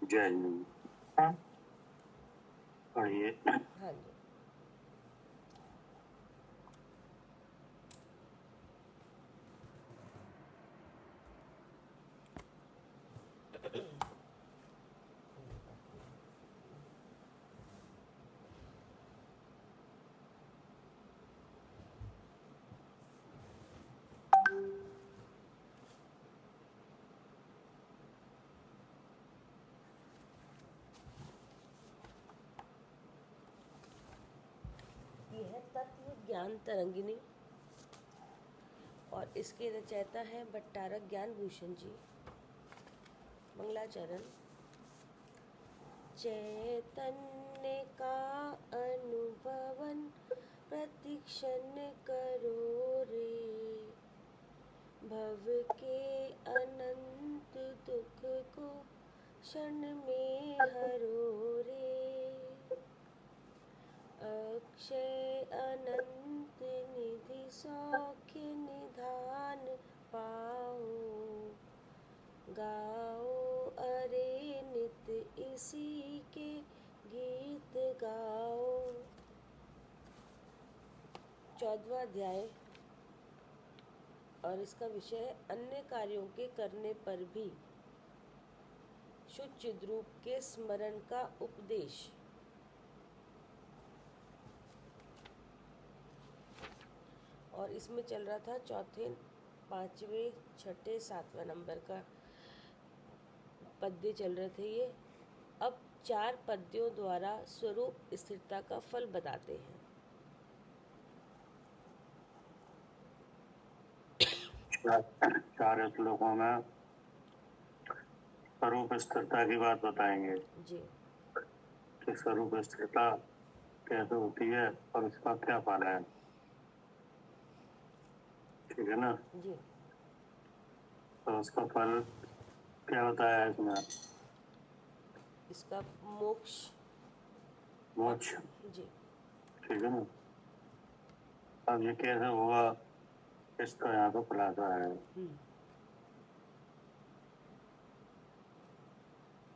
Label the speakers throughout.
Speaker 1: जय हिंद। हाँ, पढ़िए।
Speaker 2: हाँ जी। ये है तत्व ज्ञान तरंगिनी और इसके रचयिता हैं भट्टारक ज्ञान भूषण जी। मंगलाचरण। चैतन्य का अनुभवन प्रतिक्षण करो रे, भव के अनंत दुख को क्षण में हरो रे, अक्षय अनंत निधि सौख्य निधान पाओ, गाओ अरे नित इसी के गीत गाओ। 14वां अध्याय और इसका विषय है अन्य कार्यों के करने पर भी शुद्ध चिद्रूप के स्मरण का उपदेश। और इसमें चल रहा था चौथे, पांचवें, छठे, 7वां नंबर का पद्य चल रहे थे ये। अब 4 पद्यों द्वारा स्वरूप स्थिरता का फल बताते हैं।
Speaker 1: चार श्लोकों में स्वरूप स्थिरता की बात बताएंगे
Speaker 2: जी
Speaker 1: कि स्वरूप स्थिरता कैसे होती है और इसका क्या फल है। ठीक है ना।
Speaker 2: जी।
Speaker 1: तो उसका फल क्या बताया है इसमें?
Speaker 2: इसका मोक्ष और
Speaker 1: मोक्ष।
Speaker 2: जी
Speaker 1: ठीक है ना। अब ये कैसे होगा, इसका यहाँ पे खुलासा है।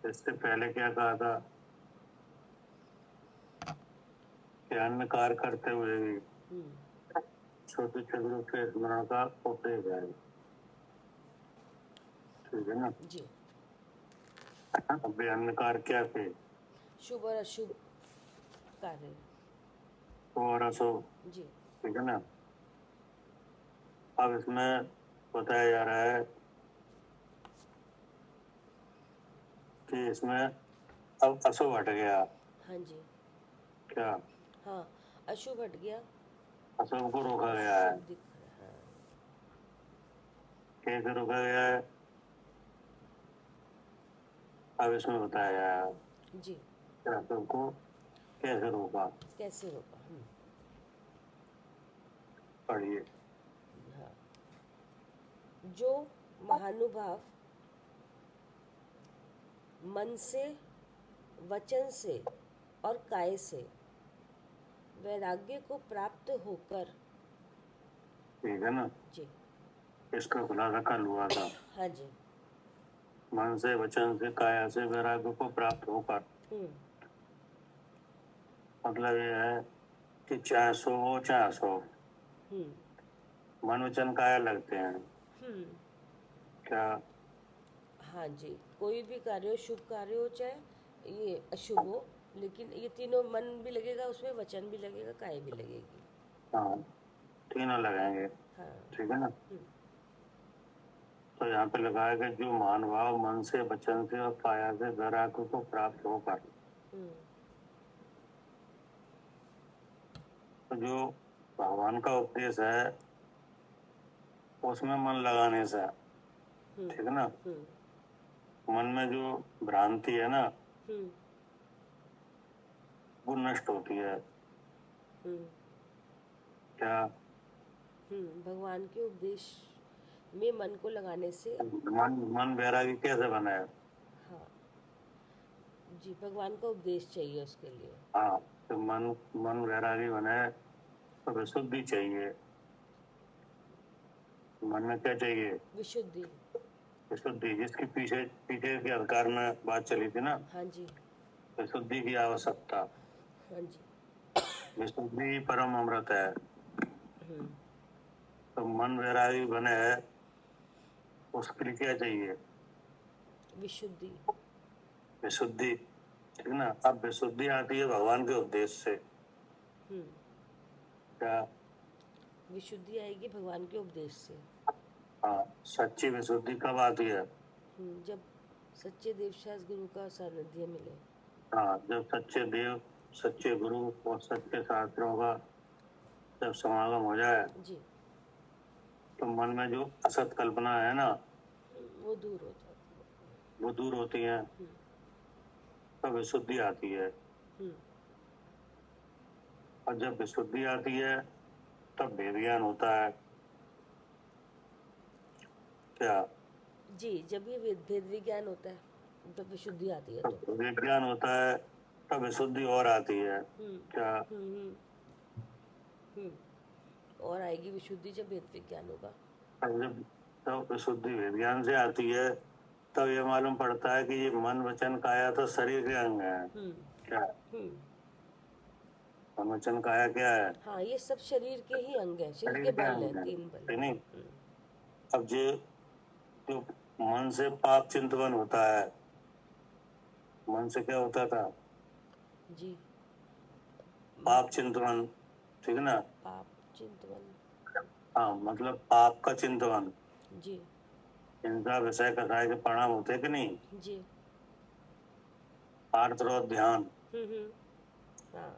Speaker 1: इससे पहले क्या कहा था कि अन्य कार्य करते हुए भी छोटे छद्रों के स्मरण का उपदेश है। ठीक है ना।
Speaker 2: जी।
Speaker 1: अभी अन्य कार्य क्या थे?
Speaker 2: शुभ और अशुभ कार्य।
Speaker 1: और अशुभ।
Speaker 2: जी
Speaker 1: ठीक है ना। अब इसमें बताया जा रहा है कि इसमें अब अशुभ हट गया।
Speaker 2: हाँ जी।
Speaker 1: क्या?
Speaker 2: हाँ, अशुभ हट गया,
Speaker 1: अशुभ को रोका गया है।
Speaker 2: शुभ दिख रहा है।
Speaker 1: कैसे रोका गया है अब इसमें बताया गया है
Speaker 2: जी।
Speaker 1: कि अशुभ को कैसे रोका।
Speaker 2: कैसे रोका?
Speaker 1: पढ़िए।
Speaker 2: हाँ। जो महानुभाव मन से, वचन से और काय से वैराग्य को प्राप्त होकर।
Speaker 1: ठीक है ना।
Speaker 2: जी।
Speaker 1: इसका खुलासा कल हुआ था।
Speaker 2: हाँ जी।
Speaker 1: मन से, वचन से, काया से वैराग्य को प्राप्त होकर। मतलब ये है कि चाहे सो हो चाहे असो, मन वचन काया लगते हैं। क्या?
Speaker 2: हाँ जी, कोई भी कार्य हो, शुभ कार्य हो चाहे ये अशुभ हो, लेकिन ये तीनों, मन भी लगेगा उसमें, वचन भी लगेगा, काय भी लगेगी।
Speaker 1: हाँ, तीनों लगाएंगे।
Speaker 2: हाँ।
Speaker 1: ठीक है ना। तो यहाँ पे लिखा है कि जो महानुभाव मन से, वचन से और काया से वैराग्य को प्राप्त होकर। तो जो भगवान का उपदेश है उसमें मन लगाने से, ठीक है ना, मन में जो भ्रांति है ना वो नष्ट होती है। क्या?
Speaker 2: भगवान के उपदेश में मन को लगाने से।
Speaker 1: मन वैरागी कैसे बना है?
Speaker 2: हाँ जी, भगवान का उपदेश चाहिए उसके लिए।
Speaker 1: हाँ, तो मन वैरागी बने तो विशुद्धि चाहिए। मन में क्या चाहिए?
Speaker 2: विशुद्धि।
Speaker 1: विशुद्धि, जिसकी पीछे पीछे के अधिकार में बात चली थी ना,
Speaker 2: हाँ जी,
Speaker 1: विशुद्धि की आवश्यकता।
Speaker 2: हाँ जी।
Speaker 1: विशुद्धि परम अमृत है।
Speaker 2: हम्म,
Speaker 1: तो मन वैरागी बने है, उसके लिए क्या चाहिए?
Speaker 2: विशुद्धि।
Speaker 1: विशुद्धि, ठीक ना। अब विशुद्धि आती है भगवान के उद्देश्य से।
Speaker 2: हम्म,
Speaker 1: क्या?
Speaker 2: विशुद्धि आएगी भगवान के उपदेश से।
Speaker 1: हाँ, सच्ची विशुद्धि कब आती है?
Speaker 2: जब सच्चे देवशास गुरु का सानिध्य मिले।
Speaker 1: हाँ, जब सच्चे देव, सच्चे गुरु और सच्चे शास्त्रों का जब समागम हो जाए,
Speaker 2: जी,
Speaker 1: तो मन में जो असत कल्पना है ना,
Speaker 2: वो दूर हो जाती है।
Speaker 1: वो दूर होती है,
Speaker 2: हम्म,
Speaker 1: तब विशुद्धि आती है।
Speaker 2: हम्म,
Speaker 1: और जब विशुद्धि आती है, तब भेद ज्ञान होता है। क्या?
Speaker 2: जी, जब ये भेद विज्ञान होता है तब विशुद्धि आती है तो।
Speaker 1: तब भेद ज्ञान होता है, तब विशुद्धि और आती है।
Speaker 2: हम्म,
Speaker 1: क्या?
Speaker 2: हम्म, हम्म, और आएगी विशुद्धि जब भेद विज्ञान होगा।
Speaker 1: तब जब तब विशुद्धि भेद ज्ञान से आती है, तब ये मालूम पड़ता है कि ये मन वचन काया तो शरीर के अंग है।
Speaker 2: हम्म,
Speaker 1: क्या?
Speaker 2: हम्म,
Speaker 1: मन वचन काया क्या है?
Speaker 2: हाँ, ये सब शरीर के ही अंग हैं, शरीर
Speaker 1: शरीर
Speaker 2: के
Speaker 1: के
Speaker 2: बल
Speaker 1: अंग
Speaker 2: हैं,
Speaker 1: है,
Speaker 2: 3 बल।
Speaker 1: ठीक नहीं। अब जो मन से पाप चिंतवन होता है, मन से क्या होता था?
Speaker 2: जी,
Speaker 1: पाप चिंतवन, ठीक ना।
Speaker 2: पाप चिंतवन।
Speaker 1: हाँ, मतलब पाप का चिंतवन,
Speaker 2: जी,
Speaker 1: इनका विषय कथाएं के परिणाम होते कि नहीं।
Speaker 2: जी,
Speaker 1: आर्थ और ध्यान,
Speaker 2: हाँ,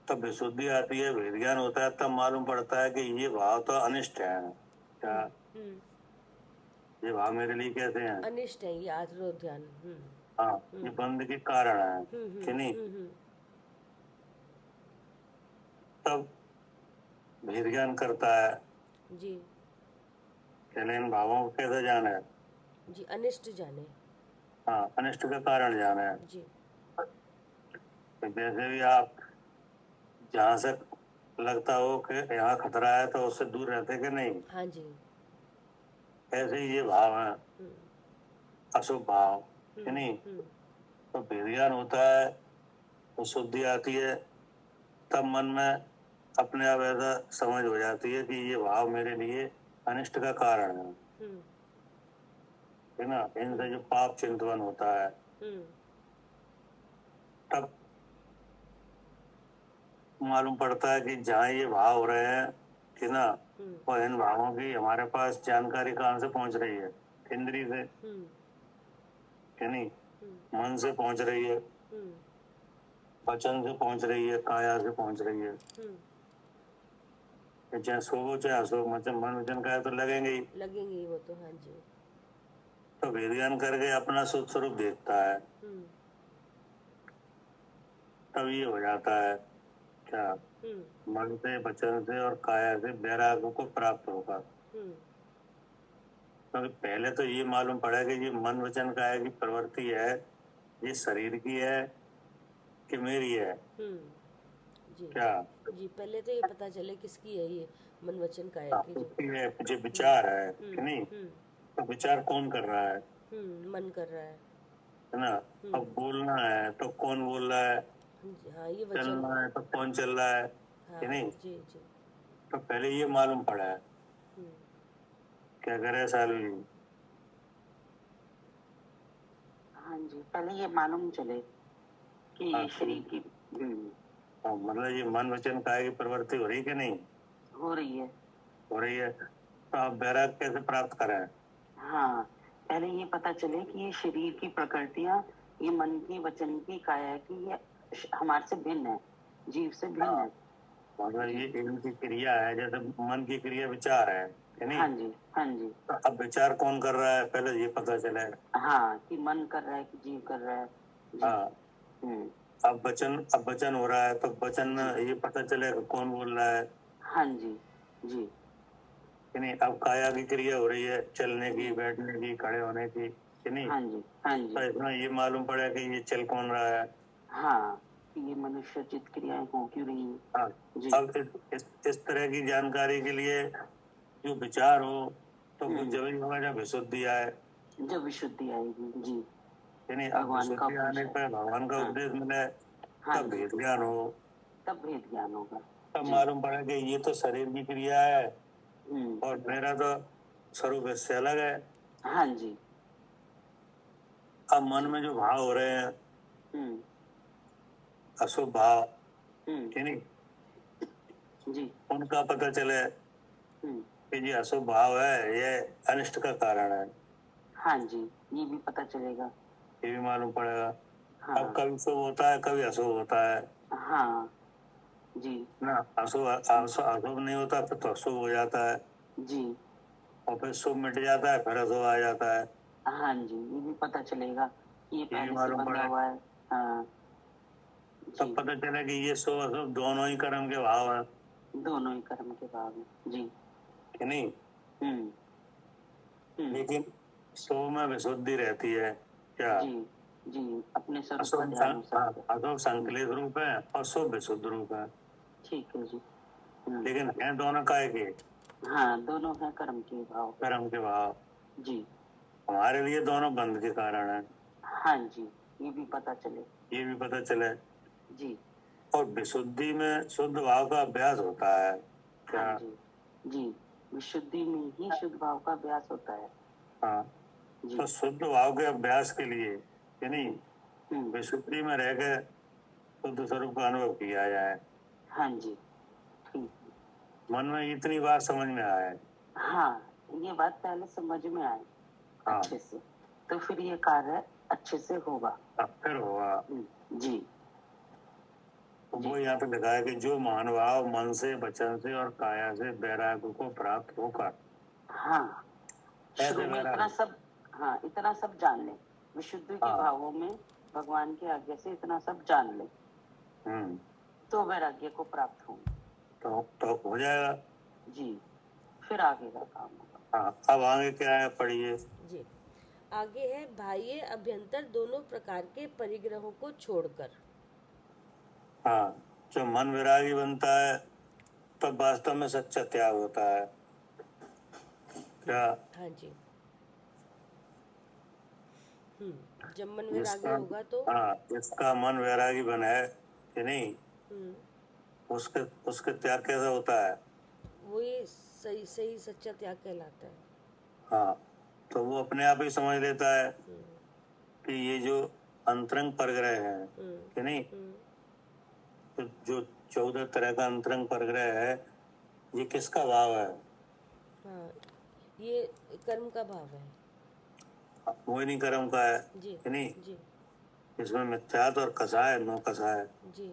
Speaker 1: तब विशुद्धि आती है, भेद ज्ञान होता है, तब मालूम पड़ता है कि ये भाव तो अनिष्ट है। क्या?
Speaker 2: हम्म,
Speaker 1: ये भाव मेरे लिए कैसे हैं?
Speaker 2: अनिष्ट है ये आत्म ध्यान।
Speaker 1: हाँ, ये बंद के कारण है, कि नहीं।
Speaker 2: हम्म,
Speaker 1: तब भेद ज्ञान करता है,
Speaker 2: जी,
Speaker 1: पहले इन भावों को कैसे जाना है?
Speaker 2: जी, अनिष्ट जाने।
Speaker 1: हाँ, अनिष्ट का कारण जाना है।
Speaker 2: जी,
Speaker 1: तो जैसे भी आप जहाँ से लगता हो कि यहाँ खतरा है, तो उससे दूर रहते कि नहीं।
Speaker 2: हाँ जी,
Speaker 1: ऐसे ही ये भाव है,
Speaker 2: हम्म,
Speaker 1: अशुभ भाव, कि नहीं।
Speaker 2: हम्म,
Speaker 1: तो भेद ज्ञान होता है, तो शुद्धि आती है, तब मन में अपने आप ऐसा समझ हो जाती है कि ये भाव मेरे लिए अनिष्ट का कारण है,
Speaker 2: हम्म,
Speaker 1: है ना। इनसे जो पाप चिंतवन होता है,
Speaker 2: हम्म,
Speaker 1: तब मालूम पड़ता है कि जहाँ ये भाव हो रहे हैं, कि ना, और इन भावों की हमारे पास जानकारी कहाँ से पहुंच रही है? इंद्रिय से, कि नहीं। मन से पहुंच रही है, वचन से पहुंच रही है, काया से पहुंच रही है। चाहे सोओ चाहे हंसो, मतलब मन वचन काया तो लगेंगे ही।
Speaker 2: लगेंगे वो तो, हाँ जी।
Speaker 1: तो वेद ज्ञान करके अपना शुद्ध स्वरूप देखता है, तब ये हो जाता है। क्या? मन से, वचन से और काया से वैराग्य को प्राप्त होगा। तो पहले तो ये मालूम पड़ा कि ये मन वचन काया की प्रवृत्ति है, ये शरीर की है कि मेरी है।
Speaker 2: जी,
Speaker 1: क्या?
Speaker 2: जी, पहले तो ये पता चले किसकी है ये मन वचन काया की जो।
Speaker 1: उसकी है, जो विचार है, कि नहीं। तो विचार कौन कर रहा है?
Speaker 2: मन कर रहा
Speaker 1: है ना। अब बोलना है तो कौन बोल रहा है?
Speaker 2: हाँ, ये वचन।
Speaker 1: चलना है तो कौन चल रहा है,
Speaker 2: हाँ,
Speaker 1: कि नहीं।
Speaker 2: जी, जी,
Speaker 1: तो पहले ये मालूम पड़ा है। क्या करे सालवी?
Speaker 3: हाँ जी, पहले ये मालूम चले कि
Speaker 1: हाँ,
Speaker 3: शरीर की
Speaker 1: मतलब ये मन वचन काया की प्रवृत्ति हो रही कि नहीं?
Speaker 3: हो रही है।
Speaker 1: हो रही है, तो आप वैराग्य कैसे प्राप्त करें?
Speaker 3: हाँ, पहले ये पता चले कि ये शरीर की प्रकृतियां, ये मन की, वचन की, काया की, ये हमारे से भिन्न है, जीव से भिन्न है।
Speaker 1: मतलब ये इनकी क्रिया है, जैसे मन की क्रिया विचार है, कि नहीं।
Speaker 3: हाँ जी, हाँ जी।
Speaker 1: तो अब विचार कौन कर रहा है, पहले ये पता चले।
Speaker 3: हाँ, कि मन कर रहा है कि जीव कर रहा है। जी।
Speaker 1: हाँ, अब वचन हो रहा है, तो वचन ये पता चलेगा कौन बोल रहा है।
Speaker 3: हाँ जी, जी,
Speaker 1: कि नहीं। अब काया की क्रिया हो रही है, चलने की, बैठने की, खड़े होने की, कि नहीं।
Speaker 3: हाँ जी, हाँ जी।
Speaker 1: तो इसमें ये मालूम पड़ा कि ये चल कौन रहा है।
Speaker 3: हाँ, कि ये मनुष्य चित्त क्रियाएं हो क्यों रही हैं।
Speaker 1: हाँ,
Speaker 3: जी।
Speaker 1: अब इस तरह की जानकारी के लिए जो विचार हो, तो वो जब ही होगा जब विशुद्धि आए।
Speaker 3: जब विशुद्धि आएगी जी,
Speaker 1: यानी अब
Speaker 3: भगवान का
Speaker 1: विशुद्धि आने
Speaker 3: उपदेश
Speaker 1: पर भगवान का
Speaker 3: हाँ।
Speaker 1: उपदेश मिले,
Speaker 3: हाँ
Speaker 1: तब
Speaker 3: जी,
Speaker 1: भेद ज्ञान हो,
Speaker 3: तब भेद ज्ञान होगा
Speaker 1: तब
Speaker 3: जी।
Speaker 1: मालूम पड़ा कि ये तो शरीर की क्रिया है
Speaker 3: हम्म,
Speaker 1: और मेरा तो स्वरूप इससे अलग है।
Speaker 3: हाँ जी।
Speaker 1: अब मन में जो भाव हो रहे हैं,
Speaker 3: हम्म,
Speaker 1: अशुभ भाव,
Speaker 3: हम्म,
Speaker 1: कि नहीं,
Speaker 3: जी।
Speaker 1: उनका पता चले
Speaker 3: हम्म,
Speaker 1: कि ये अशुभ भाव है, ये अनिष्ट का कारण है,
Speaker 3: हाँ जी, ये भी पता चलेगा।
Speaker 1: ये भी मालूम पड़ेगा। अब
Speaker 3: हाँ,
Speaker 1: कभी शुभ होता है, कभी अशुभ होता है
Speaker 3: हाँ जी,
Speaker 1: ना। अशुभ अशुभ अशुभ नहीं होता, फिर तो अशुभ हो जाता है,
Speaker 3: जी।
Speaker 1: और फिर शुभ मिट जाता है, फिर अशुभ आ जाता है,
Speaker 3: हाँ जी, ये भी पता चलेगा कि ये
Speaker 1: ये भी
Speaker 3: पहले से
Speaker 1: मालूम
Speaker 3: बंधा
Speaker 1: पड़े।
Speaker 3: हुआ है। हाँ
Speaker 1: तब
Speaker 3: जी,
Speaker 1: पता चले कि ये शुभ अशुभ दोनों ही कर्म के भाव हैं,
Speaker 3: दोनों ही कर्म के भाव हैं जी।
Speaker 1: कि नहीं।
Speaker 3: हम्म,
Speaker 1: लेकिन शुभ में विशुद्धि रहती है क्या।
Speaker 3: जी, जी, अपने स्वरूप का
Speaker 1: अशुभ
Speaker 3: ध्यान हो सकता है।
Speaker 1: अशुभ संकलित रूप है और शुभ विशुद्ध रूप है,
Speaker 3: ठीक है जी।
Speaker 1: लेकिन है दोनों काय के
Speaker 3: हाँ, दोनों हैं कर्म के भाव
Speaker 1: कर्म के भाव।
Speaker 3: जी।
Speaker 1: हमारे लिए दोनों बंध के कारण है,
Speaker 3: हाँ जी, ये भी पता चले
Speaker 1: ये भी पता चले।
Speaker 3: जी।
Speaker 1: और विशुद्धि में शुद्ध भाव का अभ्यास होता है क्या।
Speaker 3: हाँ जी, जी, विशुद्धि में ही शुद्ध भाव का अभ्यास होता है
Speaker 1: हाँ,
Speaker 3: जी।
Speaker 1: तो शुद्ध भाव के अभ्यास के लिए, कि नहीं,
Speaker 3: हम्म,
Speaker 1: विशुद्धि में रह के शुद्ध स्वरूप का अनुभव किया जाए।
Speaker 3: हाँ जी, ठीक।
Speaker 1: मन में इतनी बात समझ में आए।
Speaker 3: हाँ, ये बात पहले समझ में आए
Speaker 1: हाँ,
Speaker 3: अच्छे से, तो फिर ये कार्य अच्छे से होगा
Speaker 1: अब फिर होगा।
Speaker 3: जी।
Speaker 1: तो वो यहाँ पे लिखा है कि जो महानुभाव मन से, वचन से और काया से वैराग्य को प्राप्त होकर,
Speaker 3: हाँ,
Speaker 1: ऐसे
Speaker 3: शुरू में इतना
Speaker 1: वैराग्य,
Speaker 3: सब, हाँ, इतना सब जान ले, विशुद्धि के
Speaker 1: हाँ,
Speaker 3: भावों में भगवान की आज्ञा से इतना सब जान ले,
Speaker 1: हम्म,
Speaker 3: तो वैराग्य को प्राप्त होंगे
Speaker 1: तो हो जाएगा।
Speaker 3: जी। फिर आगे का काम होगा।
Speaker 1: हाँ, अब आगे क्या है, पढ़िए।
Speaker 2: जी। आगे है बाह्य अभ्यंतर दोनों प्रकार के परिग्रहों को छोड़कर।
Speaker 1: हाँ, जब मन वैरागी बनता है तब वास्तव में सच्चा त्याग होता है क्या।
Speaker 2: हाँ जी। जब मन वैरागी
Speaker 1: जिसका,
Speaker 2: होगा तो
Speaker 1: हाँ, जिसका मन वैरागी बना है, कि नहीं, उसके उसके त्याग कैसा होता है।
Speaker 2: वो ये सही सही सच्चा त्याग कहलाता है।
Speaker 1: हाँ, तो वो अपने आप ही समझ लेता है कि ये जो अंतरंग परग्रह है, कि नहीं, तो जो 14 तरह का अंतरंग परग्रह है, ये किसका भाव है।
Speaker 2: हाँ, ये कर्म का भाव है
Speaker 1: वो नहीं कर्म का है,
Speaker 2: जी,
Speaker 1: कि नहीं।
Speaker 2: जी,
Speaker 1: इसमें मिथ्यात और कसा है, नो कसा है,
Speaker 2: जी।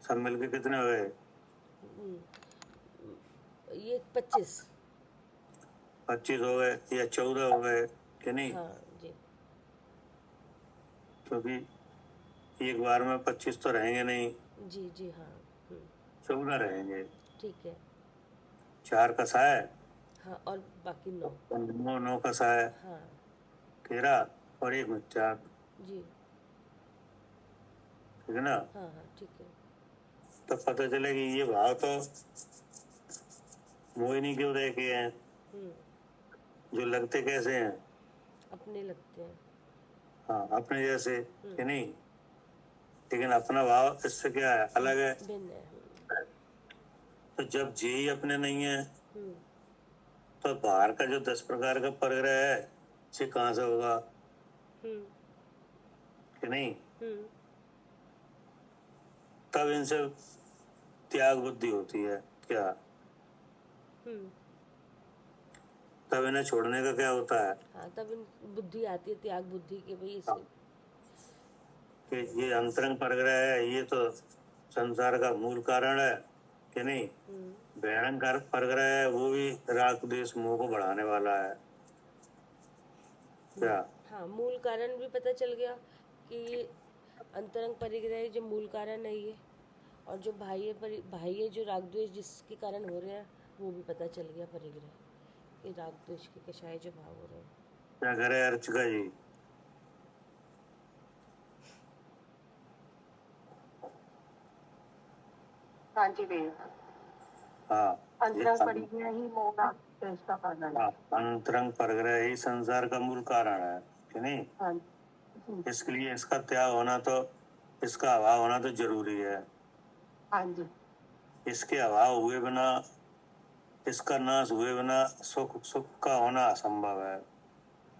Speaker 1: सब मिलके कितने हो गए।
Speaker 2: ये 25
Speaker 1: 25 हो गए या 14 हो गए, कि नहीं,
Speaker 2: हाँ जी,
Speaker 1: क्योंकि एक बार में 25 तो रहेंगे नहीं,
Speaker 2: जी, जी, हाँ
Speaker 1: 14 रहेंगे।
Speaker 2: ठीक है।
Speaker 1: 4 कसा है
Speaker 2: हाँ, और बाकी 9
Speaker 1: और 9 कसा है,
Speaker 2: हाँ
Speaker 1: 13 और 1 मिथ्यात,
Speaker 2: जी,
Speaker 1: ठीक है ना।
Speaker 2: हाँ हाँ ठीक है।
Speaker 1: तो पता चले कि ये भाव तो मोहिनी के उदय के हैं, जो लगते कैसे हैं,
Speaker 2: अपने लगते हैं
Speaker 1: हाँ, अपने जैसे, कि नहीं, लेकिन अपना भाव इससे क्या है, अलग है।
Speaker 2: भिन्न है
Speaker 1: तो जब जे ही अपने नहीं है तो बाहर का जो 10 प्रकार का परग्रह है, ये कहाँ से होगा, कि नहीं। तब इनसे त्याग बुद्धि होती है क्या, तब इन्हें छोड़ने का क्या होता है
Speaker 2: हाँ, तब इन बुद्धि आती है, त्याग बुद्धि के भाई
Speaker 1: हाँ,
Speaker 2: इसे
Speaker 1: कि ये अंतरंग परग्रह है, ये तो संसार का मूल कारण है, कि नहीं। बहिरंग परग्रह है, वो भी राग द्वेष मोह को बढ़ाने वाला है क्या।
Speaker 2: हाँ, मूल कारण भी पता चल गया कि ये अंतरंग परिग्रह जो मूल कारण है ये, और जो बाह्य जो राग द्वेष जिसके कारण हो रहे हैं वो भी पता चल गया परिग्रह, ये राग द्वेष के कषाय जो भाव हो रहे हैं।
Speaker 1: क्या करे अर्चका जी।
Speaker 4: हाँ जी भैया,
Speaker 1: हाँ,
Speaker 4: अंतरंग परिग्रह ही मोह
Speaker 3: तो इसका कारण
Speaker 1: हाँ, अंतरंग परग्रह ही संसार का मूल कारण है कि नहीं।
Speaker 3: हाँ
Speaker 1: इसके लिए इसका त्याग होना तो, इसका अभाव होना तो जरूरी है।
Speaker 3: हाँ जी
Speaker 1: इसके अभाव हुए बिना, इसका नाश हुए बिना सुख का होना असंभव है।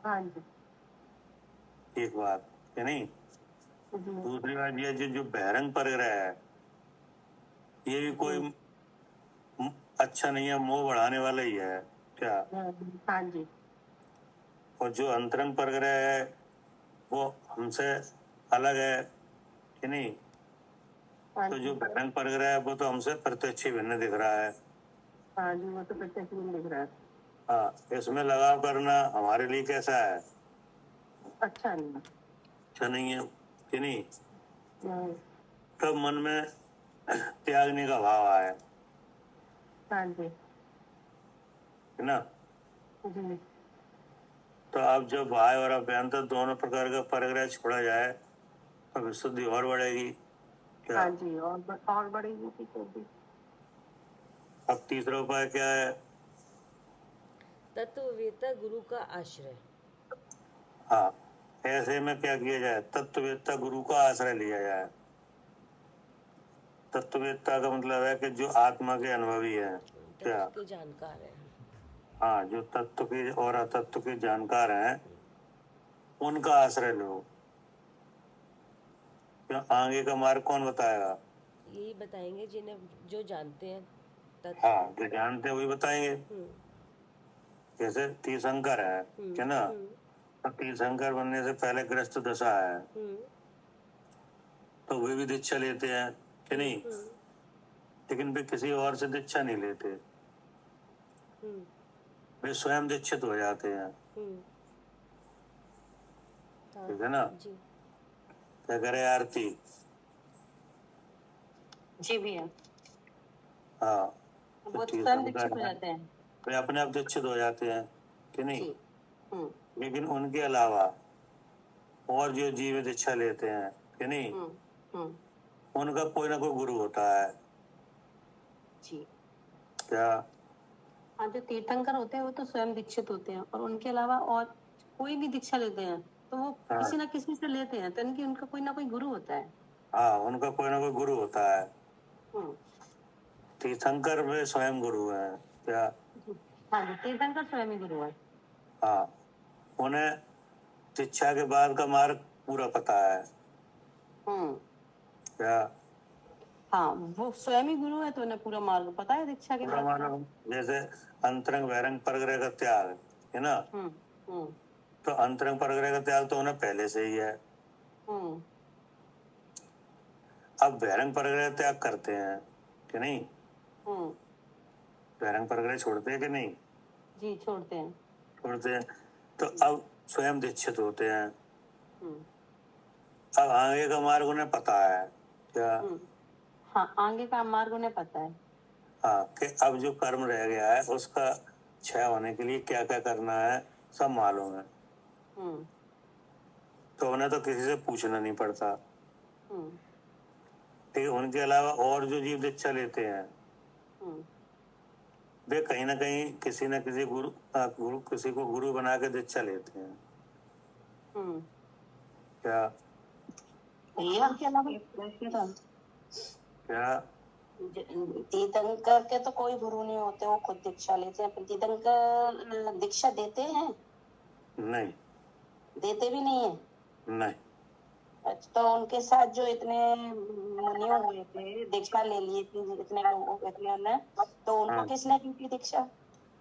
Speaker 3: हाँ जी
Speaker 1: एक बात कि नहीं। दूसरी बात ये जो बहिरंग परग्रह है, ये भी कोई अच्छा नहीं है, मोह बढ़ाने वाला ही है क्या।
Speaker 3: हाँ जी
Speaker 1: और जो अंतरंग परग्रह है वो हमसे अलग है कि नहीं। तो जो बहिरंग परग्रह है वो तो हमसे प्रत्यक्ष भिन्न दिख रहा है।
Speaker 3: हाँ जी वो तो प्रत्यक्ष नहीं दिख रहा है।
Speaker 1: हाँ, इसमें लगाव करना हमारे लिए कैसा है,
Speaker 3: अच्छा नहीं
Speaker 1: अच्छा नहीं है कि नहीं।
Speaker 3: है।
Speaker 1: तब मन में त्यागने का भाव आए,
Speaker 3: हाँ जी
Speaker 1: है ना।
Speaker 3: जी
Speaker 1: तो अब जब भाई और अभ्यंतर दोनों प्रकार का परग्रह छोड़ा जाए तो विशुद्धि और बढ़ेगी क्या।
Speaker 3: हाँ जी और बढ़ेगी ठीक होगी।
Speaker 1: अब तीसरा उपाय क्या है।
Speaker 2: तत्ववेता गुरु का आश्रय।
Speaker 1: हाँ, ऐसे में क्या किया जाए, तत्ववेत्ता गुरु का आश्रय लिया जाए। तत्ववेत्ता का मतलब है कि जो आत्मा के अनुभवी है क्या।
Speaker 2: तत्व के जानकार है।
Speaker 1: हाँ, जो तत्व के और अतत्व के जानकार हैं उनका आश्रय लो। क्यों, आगे का मार्ग कौन बताएगा।
Speaker 2: यही बताएंगे जिन्हें जो जानते हैं तत्व
Speaker 1: हाँ,
Speaker 2: को।
Speaker 1: जो जानते हैं वही बताएंगे। जैसे तीर्थंकर है क्या ना, तो तीर्थंकर बनने से पहले ग्रस्त दशा है तो वे भी दीक्षा लेते हैं कि नहीं। लेकिन वे किसी और से दीक्षा नहीं लेते, वे स्वयं दीक्षित हो जाते हैं। ठीक है ना।
Speaker 2: जी
Speaker 1: क्या करे आरती।
Speaker 3: जी भैया
Speaker 1: हाँ,
Speaker 3: वो स्वयं दीक्षित हो जाते हैं।
Speaker 1: वे अपने आप दीक्षित हो जाते हैं कि नहीं।
Speaker 3: जी
Speaker 1: लेकिन उनके अलावा और जो जीव दीक्षा लेते हैं कि नहीं, उनका कोई ना कोई गुरु होता है
Speaker 3: जी
Speaker 1: क्या।
Speaker 3: हाँ जो तीर्थंकर होते हैं वो तो स्वयं दीक्षित होते हैं और उनके अलावा और कोई भी दीक्षा लेते हैं तो वो
Speaker 1: हाँ।
Speaker 3: किसी ना किसी से लेते हैं तो इनकी उनका कोई ना कोई गुरु होता है।
Speaker 1: हाँ, उनका कोई ना कोई गुरु होता है।
Speaker 3: हम्म,
Speaker 1: तीर्थंकर वे स्वयं गुरु हैं क्या।
Speaker 3: हाँ जी तीर्थंकर स्वयं ही गुरु है।
Speaker 1: हाँ, उन्हें शिक्षा के बाद का मार्ग पूरा पता है क्या।
Speaker 3: हाँ वो स्वयं ही गुरु है तो उन्हें पूरा मार्ग पता है दीक्षा के
Speaker 1: पूरा
Speaker 3: बाद।
Speaker 1: मार्ग, जैसे अंतरंग बहिरंग परग्रह का त्याग है ना। तो अंतरंग परग्रह का त्याग तो उन्हें पहले से ही है। अब बहिरंग परग्रह त्याग करते हैं कि नहीं। बहिरंग परग्रह छोड़ते हैं कि नहीं।
Speaker 3: जी छोड़ते हैं।
Speaker 1: छोड़ते हैं। तो अब स्वयं दीक्षित होते हैं। अब आगे का मार्ग उन्हें पता है क्या।
Speaker 3: हाँ आगे का मार्ग उन्हें पता है।
Speaker 1: हाँ, कि अब जो कर्म रह गया है उसका क्षय होने के लिए क्या क्या करना है सब मालूम है। तो उन्हें तो किसी से पूछना नहीं पड़ता। लेकिन उनके अलावा और जो जीव दीक्षा लेते हैं वे कहीं ना कहीं किसी न किसी गुरु किसी को गुरु बना के दीक्षा लेते हैं क्या।
Speaker 3: भैया के अलावा
Speaker 1: क्या
Speaker 3: तीर्थंकर के तो कोई गुरु नहीं होते वो खुद दीक्षा लेते हैं। तीर्थंकर दीक्षा देते हैं
Speaker 1: नहीं,
Speaker 3: देते भी नहीं है।
Speaker 1: नहीं।
Speaker 3: अच्छा तो उनके साथ जो इतने मुनि हुए थे दीक्षा ले लिए थे इतने लोग इतने ने तो उनको किसने दी थी दीक्षा।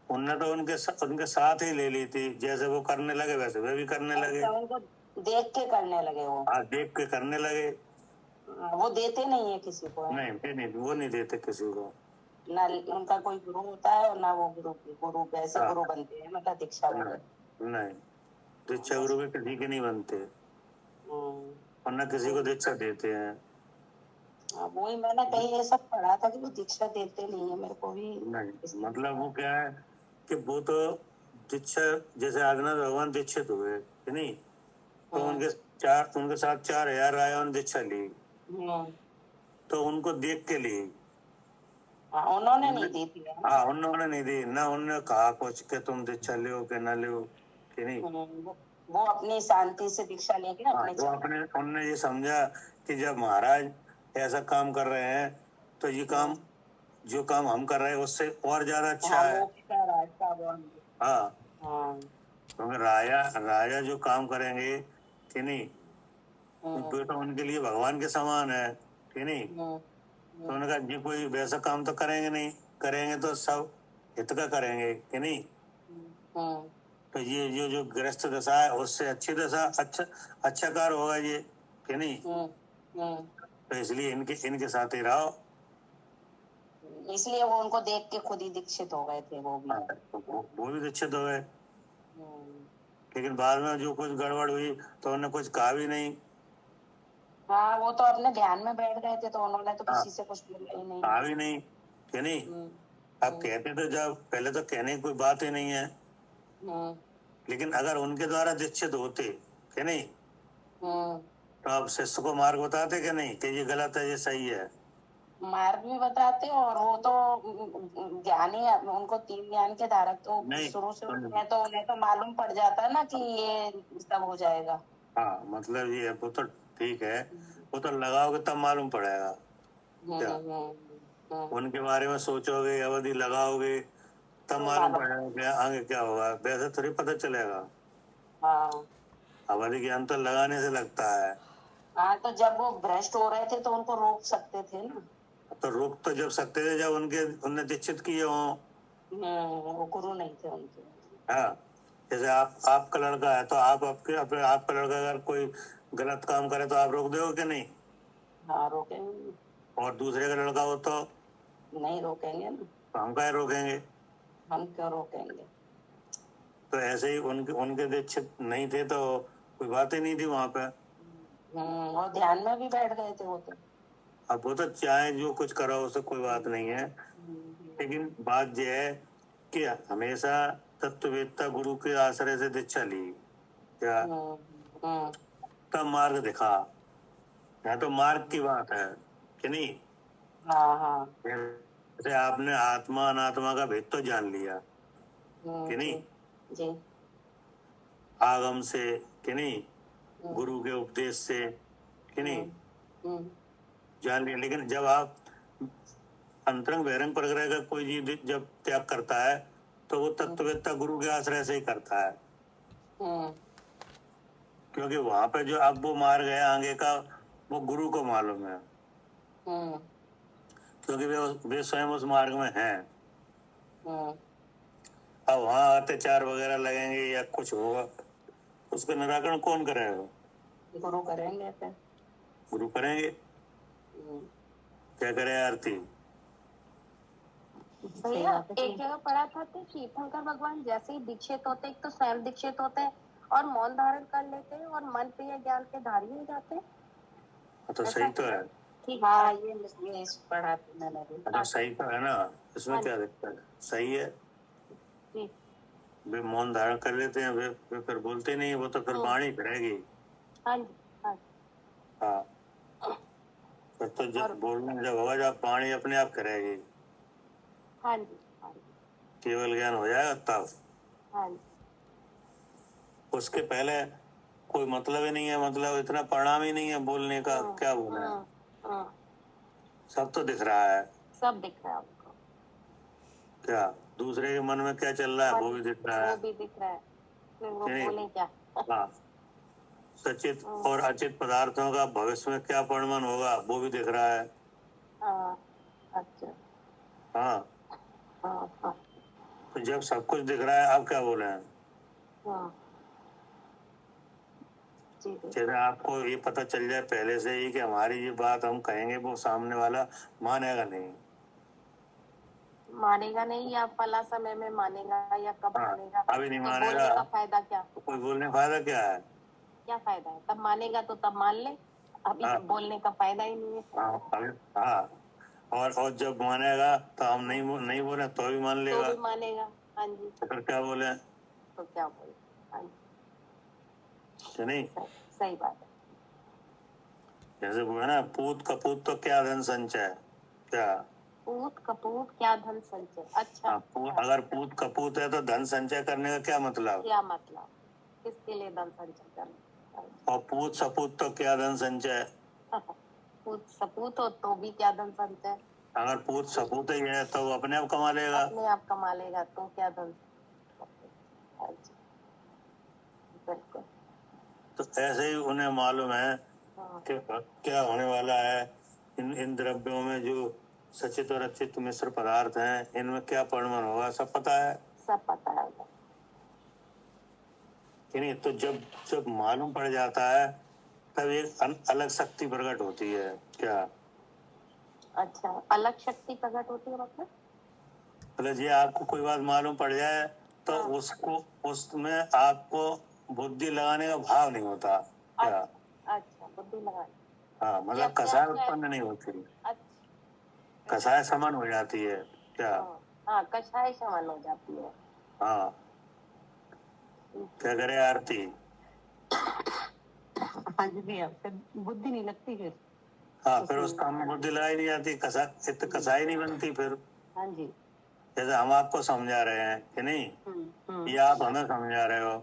Speaker 1: उनने तो उनके साथ ही ले ली थी, जैसे वो करने लगे वैसे वे भी करने लगे।
Speaker 3: उनको देख के करने लगे वो।
Speaker 1: हाँ, देख के करने लगे।
Speaker 3: वो देते नहीं है किसी को है?
Speaker 1: नहीं, वो नहीं देते किसी को।
Speaker 3: ना उनका कोई गुरु होता है और ना वो गुरु कैसे गुरु बनते हैं मतलब दीक्षा वाले।
Speaker 1: नहीं, दीक्षा गुरु के किसी के नहीं बनते और न किसी को दीक्षा देते हैं।
Speaker 3: वही मैंने कहीं ये सब पढ़ा था कि वो दीक्षा देते नहीं है मेरे को भी।
Speaker 1: नहीं, मतलब वो क्या है कि वो तो दीक्षा, जैसे आदिनाथ भगवान दीक्षित हुए कि नहीं, तो उनके साथ 4000 रायों ने दीक्षा ली तो उनको देख के ली
Speaker 3: हाँ, उन्होंने नहीं दी थी।
Speaker 1: हाँ, उन्होंने नहीं दी ना, उन्होंने कहा कुछ के तुम दीक्षा लो कि न लो कि नहीं।
Speaker 3: वो अपनी शांति से दीक्षा लेके
Speaker 1: हाँ,
Speaker 3: अपने
Speaker 1: वो अपने उन्होंने ये समझा कि जब महाराज ऐसा काम कर रहे हैं तो ये काम, जो काम हम कर रहे हैं उससे और ज्यादा अच्छा है। हाँ, क्योंकि राजा जो काम करेंगे कि नहीं, वो तो उनके लिए भगवान के समान है कि नहीं। तो उन्होंने कहा जी कोई वैसा काम तो करेंगे नहीं, करेंगे तो सब हित का करेंगे कि नहीं। तो ये जो गृहस्थ दशा है उससे अच्छी दशा, अच्छा कार्य होगा ये कि नहीं। तो इसलिए इनके साथ ही रहो।
Speaker 3: इसलिए वो उनको देख के खुद ही दीक्षित हो गए थे वो भी।
Speaker 1: तो वो भी दीक्षित हो गए। लेकिन बाद में जो कुछ गड़बड़ हुई तो उन्होंने कुछ कहा भी नहीं।
Speaker 3: हाँ, वो तो अपने ध्यान में बैठ गए थे तो उन्होंने तो किसी से कुछ बोला ही नहीं।
Speaker 1: कहा भी नहीं कि नहीं। अब कहते तो जब पहले तो कहने की कोई बात ही नहीं है, लेकिन अगर उनके द्वारा दीक्षित होते कि नहीं तो आप शिष्य को मार्ग बताते कि नहीं कि ये गलत है ये सही है।
Speaker 3: मार्ग भी बताते और वो तो ज्ञानी, उनको तीन ज्ञान के धारक तो
Speaker 1: नहीं,
Speaker 3: शुरू से उन्हें तो मालूम पड़ जाता ना कि ये सब हो जाएगा।
Speaker 1: हाँ, मतलब ये है, वो तो ठीक है, वो तो लगाओगे तब मालूम पड़ेगा। क्या उनके बारे में सोचोगे, अवधि लगाओगे तब मालूम पड़ेगा कि आगे क्या होगा, वैसे थोड़ी पता चलेगा।
Speaker 3: हाँ,
Speaker 1: अवधि ज्ञान तो लगाने से लगता है।
Speaker 3: हाँ, तो जब वो भ्रष्ट हो रहे थे तो उनको रोक सकते थे ना।
Speaker 1: तो रोक तो जब सकते थे जब उनने दीक्षित किए हों।
Speaker 3: वो गुरु नहीं थे उनके।
Speaker 1: हाँ, जैसे आपका लड़का है तो आपका लड़का अगर कोई गलत काम करे तो आप रोक दोगे कि नहीं।
Speaker 3: हाँ, रोकेंगे।
Speaker 1: और दूसरे का लड़का हो तो
Speaker 3: नहीं रोकेंगे ना।
Speaker 1: तो हम क्या रोकेंगे।
Speaker 3: हम क्यों रोकेंगे।
Speaker 1: तो ऐसे ही उनके दीक्षित नहीं थे तो कोई बात ही नहीं थी वहां पे।
Speaker 3: और ध्यान में भी बैठ गए थे वो तो।
Speaker 1: अब वो तो चाहे जो कुछ करो उससे कोई बात नहीं है, लेकिन बात यह है कि हमेशा तत्ववेत्ता गुरु के आश्रय से दीक्षा ली क्या, तब मार्ग दिखा। यहाँ तो मार्ग की बात है कि नहीं।
Speaker 3: हाँ,
Speaker 1: जैसे आपने आत्मा अनात्मा का भेद तो जान लिया कि नहीं,
Speaker 3: जी,
Speaker 1: आगम से कि नहीं, गुरु के उपदेश से कि नहीं जान लिया। लेकिन जब आप अंतरंग बहिरंग प्रग्रह का कोई जीव जब त्याग करता है तो वो तत्ववेत्ता गुरु के आश्रय से ही करता है, क्योंकि वहां पे जो अब वो मार्ग है आगे का वो गुरु को मालूम है, क्योंकि वे स्वयं उस मार्ग में हैं। अब वहाँ अत्याचार वगैरह लगेंगे या कुछ होगा उसका निराकरण कौन करेगा।
Speaker 3: गुरु करेंगे फिर।
Speaker 1: गुरु करेंगे। क्या करे आरती।
Speaker 4: भैया एक जगह पढ़ा था कि तीर्थंकर भगवान जैसे ही दीक्षित होते, एक तो स्वयं दीक्षित होते हैं और मौन धारण कर लेते हैं और मन प्रिय ज्ञान के धारी हो जाते हैं।
Speaker 1: तो सही तो है।
Speaker 3: ठीक, हाँ, ये पढ़ा मैंने भी।
Speaker 1: तो सही तो है ना, इसमें क्या दिक्कत है, सही है। वे मौन धारण कर लेते हैं, वे फिर बोलते नहीं, वो तो फिर वाणी करेगी। हाँ, फिर तो जब बोलना जब होगा जब वाणी अपने आप करेगी, केवल ज्ञान हो जाएगा तब। उसके पहले कोई मतलब ही नहीं है, मतलब इतना परिणाम ही नहीं है बोलने का, क्या बोलना है। सब तो दिख रहा है,
Speaker 4: सब दिख रहा है आपको।
Speaker 1: क्या दूसरे के मन में क्या चल रहा है वो भी दिख रहा है।
Speaker 4: फिर वो बोले क्या।
Speaker 1: हाँ, सचित और अचित पदार्थों का भविष्य में क्या परिणाम होगा वो भी दिख रहा है।
Speaker 4: अच्छा।
Speaker 1: हाँ, तो जब सब कुछ दिख रहा है अब क्या बोले हैं। जैसे आपको ये पता चल जाए पहले से ही कि हमारी ये बात हम कहेंगे वो सामने वाला मानेगा नहीं,
Speaker 4: या फला समय में मानेगा या कब मानेगा।
Speaker 1: अभी नहीं
Speaker 4: तो
Speaker 1: मानेगा,
Speaker 4: बोलने का फायदा क्या।
Speaker 1: तो कोई बोलने का फायदा क्या है।
Speaker 4: क्या फायदा है, तब मानेगा तो तब मान ले, अभी तो बोलने का फायदा ही नहीं है।
Speaker 1: हाँ, और जब मानेगा तो हम नहीं बोले तो भी मान लेगा,
Speaker 4: तो भी मानेगा। हाँ जी,
Speaker 1: तो फिर क्या बोले।
Speaker 4: तो क्या बोले। हाँ जी,
Speaker 1: नहीं,
Speaker 4: सही बात है।
Speaker 1: जैसे वो है ना, पूत कपूत तो क्या धन संचय, क्या
Speaker 4: पूत कपूत क्या धन संचय। अच्छा
Speaker 1: हाँ, अगर पूत कपूत है तो धन संचय करने का क्या मतलब,
Speaker 4: क्या मतलब, किसके लिए धन संचय करना।
Speaker 1: और पूत सपूत तो क्या धन संचय।
Speaker 4: पूत सपूत हो तो भी क्या धन संचय।
Speaker 1: अगर पूत सपूत ही है तो वो अपने आप कमा लेगा।
Speaker 4: अपने आप कमा लेगा तो क्या धन। अच्छा, बिल्कुल।
Speaker 1: तो ऐसे ही उन्हें मालूम है
Speaker 4: हाँ,
Speaker 1: कि क्या होने वाला है। इन द्रव्यों में जो सचित और अचित मिश्र पदार्थ हैं, इनमें क्या परिणाम होगा सब पता है
Speaker 4: सब पता है उन्हें।
Speaker 1: कि नहीं। तो जब जब मालूम पड़ जाता है तब एक अलग शक्ति प्रकट होती है। क्या
Speaker 4: अच्छा, अलग शक्ति प्रकट होती है मतलब।
Speaker 1: मतलब ये आपको कोई बात मालूम पड़ जाए तो
Speaker 4: हाँ।
Speaker 1: उसको उसमें आपको बुद्धि लगाने का भाव नहीं होता। क्या
Speaker 4: अच्छा, बुद्धि लगानी।
Speaker 1: हाँ,
Speaker 4: ये
Speaker 1: मतलब
Speaker 4: अपने
Speaker 1: कसाय
Speaker 4: आप में।
Speaker 1: उत्पन्न नहीं होती,
Speaker 4: अच्छा।
Speaker 1: कसाय समान हो जाती है। क्या
Speaker 4: हाँ, हाँ, कषाय समान हो जाती है।
Speaker 1: हाँ, क्या करे आरती।
Speaker 3: हाँ जी भैया, फिर बुद्धि नहीं लगती फिर।
Speaker 1: हाँ, फिर उस काम में बुद्धि लगाई नहीं जाती, कसाई नहीं बनती फिर।
Speaker 3: हाँ जी।
Speaker 1: जैसे हम आपको समझा रहे हैं कि नहीं, ये आप हमें समझा रहे हो,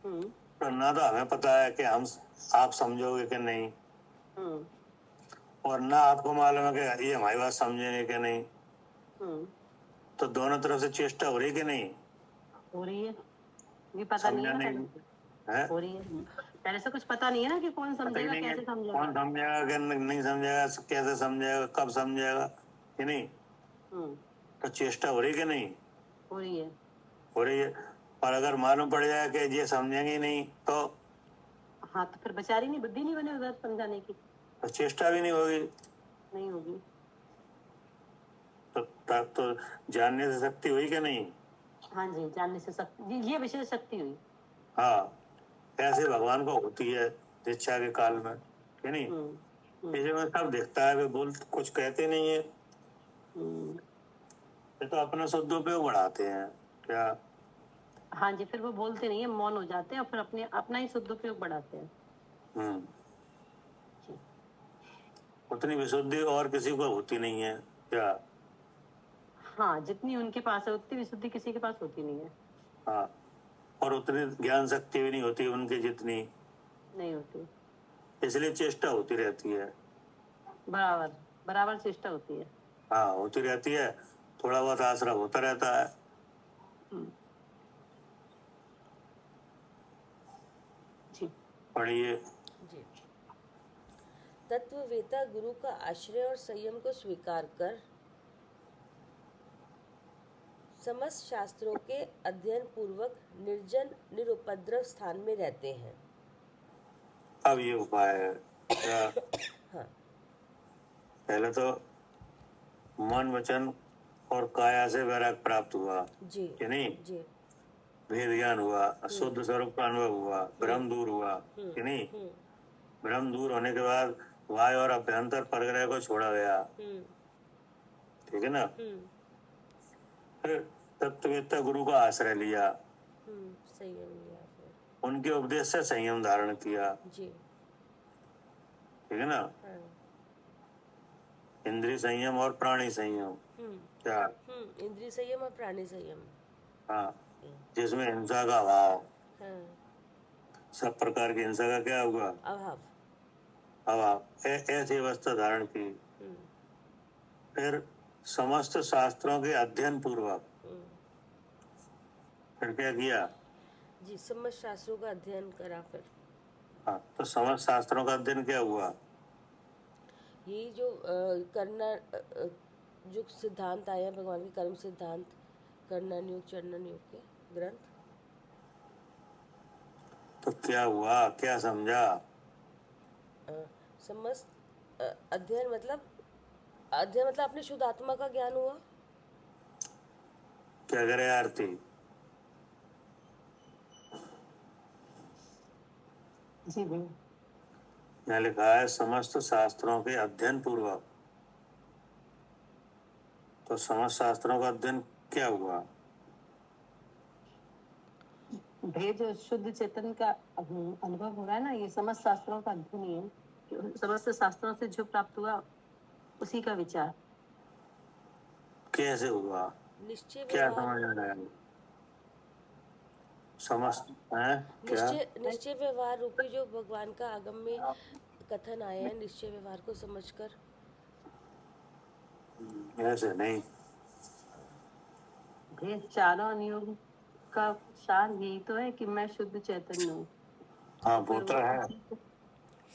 Speaker 1: तो ना तो हमें पता है कि हम आप समझोगे कि नहीं, और ना आपको मालूम है कि ये हमारी बात समझेंगे कि नहीं। तो दोनों तरफ से चेष्टा हो रही कि नहीं,
Speaker 3: हो रही है। ये पता नहीं है ना
Speaker 1: समझाने की है।
Speaker 3: हो रही है। पहले से कुछ पता नहीं है ना कि कौन
Speaker 1: पता ही
Speaker 3: समझेगा,
Speaker 1: नहीं है
Speaker 3: कैसे
Speaker 1: कौन
Speaker 3: समझेगा।
Speaker 1: समझेगा कि नहीं समझेगा, कैसे समझेगा, कब समझेगा कि नहीं। तो चेष्टा हो रही कि नहीं,
Speaker 3: हो रही है।
Speaker 1: हो रही है। और अगर मालूम पड़ जाए कि ये समझेंगे ही नहीं तो
Speaker 3: हाँ, तो फिर बेचारी नहीं, बुद्धि नहीं बने उधर समझाने की।
Speaker 1: तो चेष्टा भी नहीं होगी।
Speaker 3: नहीं होगी।
Speaker 1: तो तब तो जानने से शक्ति हुई कि नहीं।
Speaker 3: हाँ जी, जानने से शक्ति, ये विशेष शक्ति हुई।
Speaker 1: हाँ, ऐसे भगवान को होती है दीक्षा के काल में कि नहीं। ये में सब दिखता है, वे बोल कुछ कहते नहीं है, ये तो अपना सदुपयोग बढ़ाते हैं। क्या
Speaker 3: हाँ जी, फिर वो बोलते नहीं है, मौन हो जाते हैं और फिर अपने अपना ही सदुपयोग बढ़ाते हैं।
Speaker 1: उतनी विशुद्धि और किसी को होती नहीं है। क्या
Speaker 3: हाँ, जितनी उनके पास है उतनी विशुद्धि किसी के पास होती नहीं है।
Speaker 1: हाँ, और उतनी ज्ञान शक्ति भी नहीं होती उनकी जितनी,
Speaker 3: नहीं होती।
Speaker 1: इसलिए चेष्टा होती रहती है।
Speaker 3: बराबर बराबर चेष्टा होती है।
Speaker 1: हाँ, होती रहती है, थोड़ा बहुत आश्रय होता रहता है।
Speaker 3: जी
Speaker 1: पढ़िए।
Speaker 2: जी। तत्ववेता गुरु का आश्रय और संयम को स्वीकार कर समस्त शास्त्रों के अध्ययन पूर्वक निर्जन निरुपद्रव स्थान में रहते हैं।
Speaker 1: अब ये उपाय है। क्या
Speaker 2: हाँ।
Speaker 1: पहले तो मन वचन और काया से वैराग प्राप्त हुआ
Speaker 2: जी
Speaker 1: कि नहीं,
Speaker 2: जी।
Speaker 1: भेद ज्ञान हुआ, शुद्ध स्वरूप का अनुभव हुआ, भ्रम दूर हुआ कि नहीं। भ्रम दूर होने के बाद वाय और अभ्यंतर परग्रह को छोड़ा गया, ठीक है ना। फिर तत्ववेत्ता गुरु का आश्रय लिया,
Speaker 2: संयम लिया फिर।
Speaker 1: उनके उपदेश से संयम धारण किया,
Speaker 2: जी।
Speaker 1: ठीक है ना।
Speaker 2: हाँ।
Speaker 1: इंद्रिय संयम और प्राणी संयम। क्या
Speaker 2: इंद्रिय संयम और प्राणी संयम।
Speaker 1: हाँ, जिसमें हिंसा का अभाव,
Speaker 2: हाँ।
Speaker 1: सब प्रकार की हिंसा का क्या हुआ,
Speaker 2: अभाव।
Speaker 1: अभाव, ऐसी अवस्था धारण की। फिर समस्त शास्त्रों के अध्ययन पूर्वक फिर क्या किया।
Speaker 2: जी, समस्त शास्त्रों का अध्ययन करा फिर।
Speaker 1: हाँ, तो समस्त शास्त्रों का अध्ययन क्या हुआ,
Speaker 2: ये जो करना जो सिद्धांत आए हैं भगवान के कर्म सिद्धांत, करना योग चरणन योग के ग्रंथ।
Speaker 1: तो क्या हुआ, क्या समझा।
Speaker 2: समस्त अध्ययन मतलब अपने शुद्ध आत्मा का ज्ञान हुआ।
Speaker 1: क्या करे आरती।
Speaker 3: जी भैया।
Speaker 1: यहाँ लिखा है समस्त शास्त्रों के अध्ययन पूर्वक, तो समस्त शास्त्रों का अध्ययन क्या हुआ।
Speaker 3: भैया, जो शुद्ध चेतन का अनुभव हो रहा है ना, ये समस्त शास्त्रों का अध्ययन ही है। समस्त शास्त्रों से जो प्राप्त हुआ उसी का विचार।
Speaker 1: कैसे हुआ,
Speaker 2: निश्चय
Speaker 1: क्या
Speaker 2: व्यवहार,
Speaker 1: समझ रहे हैं? समझ है क्या?
Speaker 2: निश्चय व्यवहार रूपी जो भगवान का आगम में कथन आया है, निश्चय व्यवहार को समझकर।
Speaker 1: ऐसे नहीं।
Speaker 5: ये चारों अनुयोग का सार यही तो है कि मैं शुद्ध चैतन्य हूँ।
Speaker 1: हाँ वो
Speaker 5: फिर
Speaker 1: तो
Speaker 5: वो
Speaker 1: है,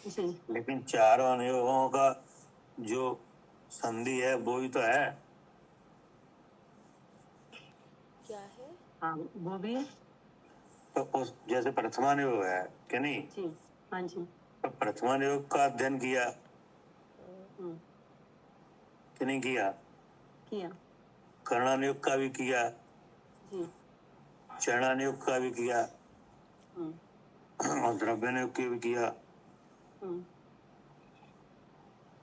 Speaker 5: जी
Speaker 1: लेकिन चारों अनुयोगों का जो संधि है वो ही तो है।
Speaker 2: क्या है?
Speaker 5: हाँ वो भी है
Speaker 1: तो उस जैसे प्रथमानुयोग है कि नहीं,
Speaker 5: जी। हाँ जी।
Speaker 1: तो प्रथमानुयोग का अध्ययन किया
Speaker 5: हम्म,
Speaker 1: कि नहीं किया?
Speaker 5: किया
Speaker 1: कर्णानुयोग का भी किया,
Speaker 5: जी।
Speaker 1: चरणानुयोग का भी किया,
Speaker 5: हम्म,
Speaker 1: और द्रव्यानुयोग की भी किया,
Speaker 5: हम्म,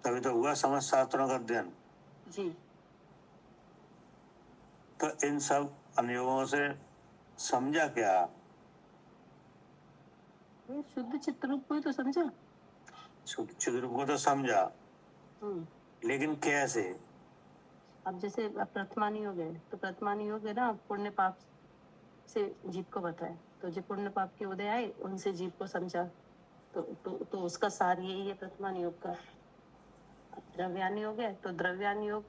Speaker 1: तभी तो हुआ समस्त शास्त्रों का अध्ययन।
Speaker 5: जी।
Speaker 1: तो इन सब अनुयोगों से समझा क्या?
Speaker 5: ये शुद्ध चित्तरूप को ही तो समझा।
Speaker 1: चित्र को तो समझा,
Speaker 5: हम्म,
Speaker 1: लेकिन कैसे?
Speaker 5: अब जैसे प्रथमानुयोग है तो प्रथमानुयोग है ना, पुण्य पाप से जीव को बताया, तो जो पुण्य पाप के उदय आए उनसे जीव को समझा, तो उसका सार यही है प्रथमानुयोग का। द्रव्यानुयोग है तो द्रव्यानुयोग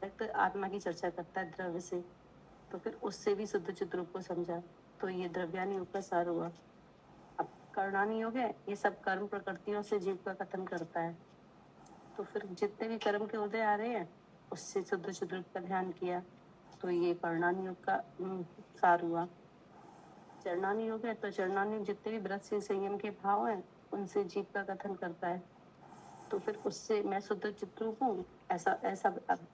Speaker 5: तो आत्मा की चर्चा करता है द्रव्य से, तो फिर उससे भी शुद्ध चित्त रूप को समझा, तो ये द्रव्यानुयोग का सार हुआ। अब कर्णानुयोग है, ये सब कर्म प्रकृतियों से जीव का कथन करता है, तो फिर जितने भी कर्म के उदय आ रहे हैं उससे शुद्ध चित्त रूप का ध्यान किया, तो ये कर्णानुयोग का सार हुआ। चरणानुयोग है तो चरणानुयोग जितने भी व्रत से संयम के भाव हैं उनसे जीव का कथन करता है, तो फिर उससे मैं शुद्ध चित्रूप हूँ ऐसा ऐसा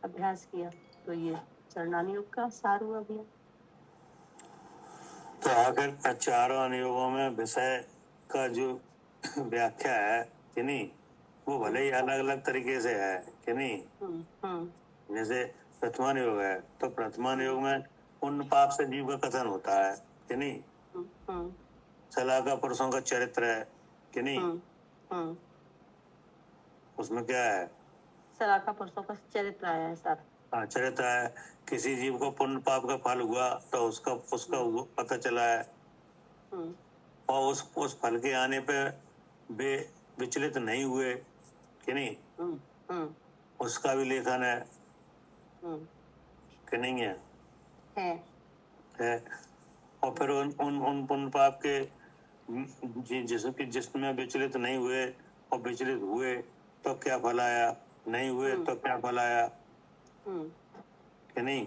Speaker 5: अभ्यास किया, तो ये चरणानुयोग का सार हुआ भैया।
Speaker 1: तो आखिर चारों अनुयोगों में विषय का जो व्याख्या है कि नहीं, वो भले ही अलग अलग तरीके से है कि नहीं। जैसे प्रथमानुयोग है तो प्रथमानुयोग में पुण्य पाप से जीव का कथन होता है कि नहीं। सलाहका पुरुषों का चरित्र है कि नहीं। उसमें क्या है?
Speaker 5: सलाहका पुरुषों का चरित्र आया है सर।
Speaker 1: हाँ चरित्र है, किसी जीव को पुण्य पाप का फल हुआ तो उसका उसका पता चला है, और उस फल के आने पे वे विचलित नहीं हुए कि नहीं, उसका भी लेखन है कि नहीं है। और फिर उन पुण्य पाप के जिसमें विचलित नहीं हुए और विचलित हुए तो क्या फल आया, नहीं हुए तो क्या फल आया कि नहीं।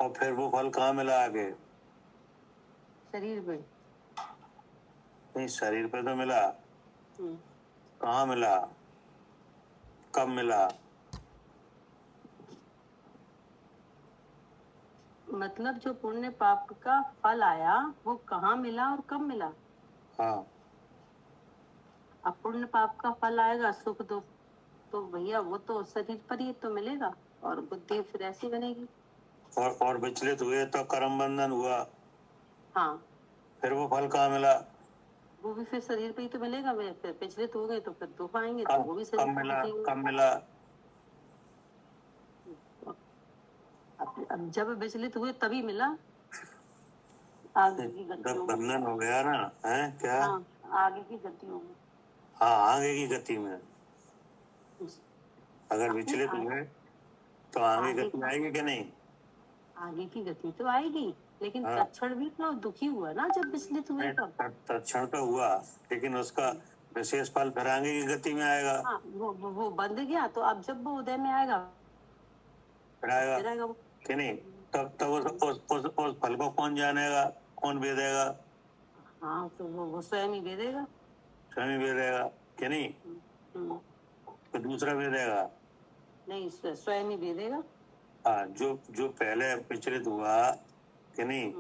Speaker 1: और फिर वो फल कहाँ मिला आगे?
Speaker 5: शरीर में
Speaker 1: नहीं, शरीर पे तो मिला, कहाँ मिला, कब मिला?
Speaker 5: मतलब जो पुण्य पाप का फल आया वो कहाँ मिला और कब मिला?
Speaker 1: हाँ
Speaker 5: अब पुण्य पाप का फल आएगा सुख दुख, तो भैया वो तो शरीर पर ही तो मिलेगा और बुद्धि फिर ऐसी बनेगी।
Speaker 1: और विचलित हुए तो कर्म बंधन हुआ,
Speaker 5: हाँ
Speaker 1: फिर वो फल कहाँ मिला?
Speaker 5: वो भी फिर शरीर पे ही तो मिलेगा। वे फिर विचलित हो गए तो फिर दुख आएंगे, तो वो भी
Speaker 1: कब
Speaker 5: शरीर
Speaker 1: मिला,
Speaker 5: पे
Speaker 1: कब मिला?
Speaker 5: अब जब विचलित हुए तभी मिला। आगे की गति
Speaker 1: जब बंधन हो गया ना, है क्या?
Speaker 5: हाँ आगे की गति होगी।
Speaker 1: हाँ आगे की गति में अगर विचलित हुए तो आगे गति आएगी कि नहीं?
Speaker 5: आगे की गति तो आएगी, लेकिन
Speaker 1: हाँ।
Speaker 5: तत्क्षण भी तो दुखी हुआ ना जब विचलित हुए तो।
Speaker 1: तत्क्षण तो हुआ, लेकिन उसका विशेष फल फिर आगे की गति में आएगा।
Speaker 5: हाँ वो बंध गया, तो अब जब वो उदय में आएगा
Speaker 1: फिर आएगा
Speaker 5: वो।
Speaker 1: कि नहीं। तब उस फल को कौन जानेगा, कौन वेदेगा?
Speaker 5: हाँ तो वो स्वयं ही वेदेगा।
Speaker 1: स्वयं ही वेदेगा कि नहीं, तो दूसरा वेदेगा
Speaker 5: नहीं स्वयं ही वेदेगा।
Speaker 1: हाँ, जो पहले विचलित हुआ कि नहीं,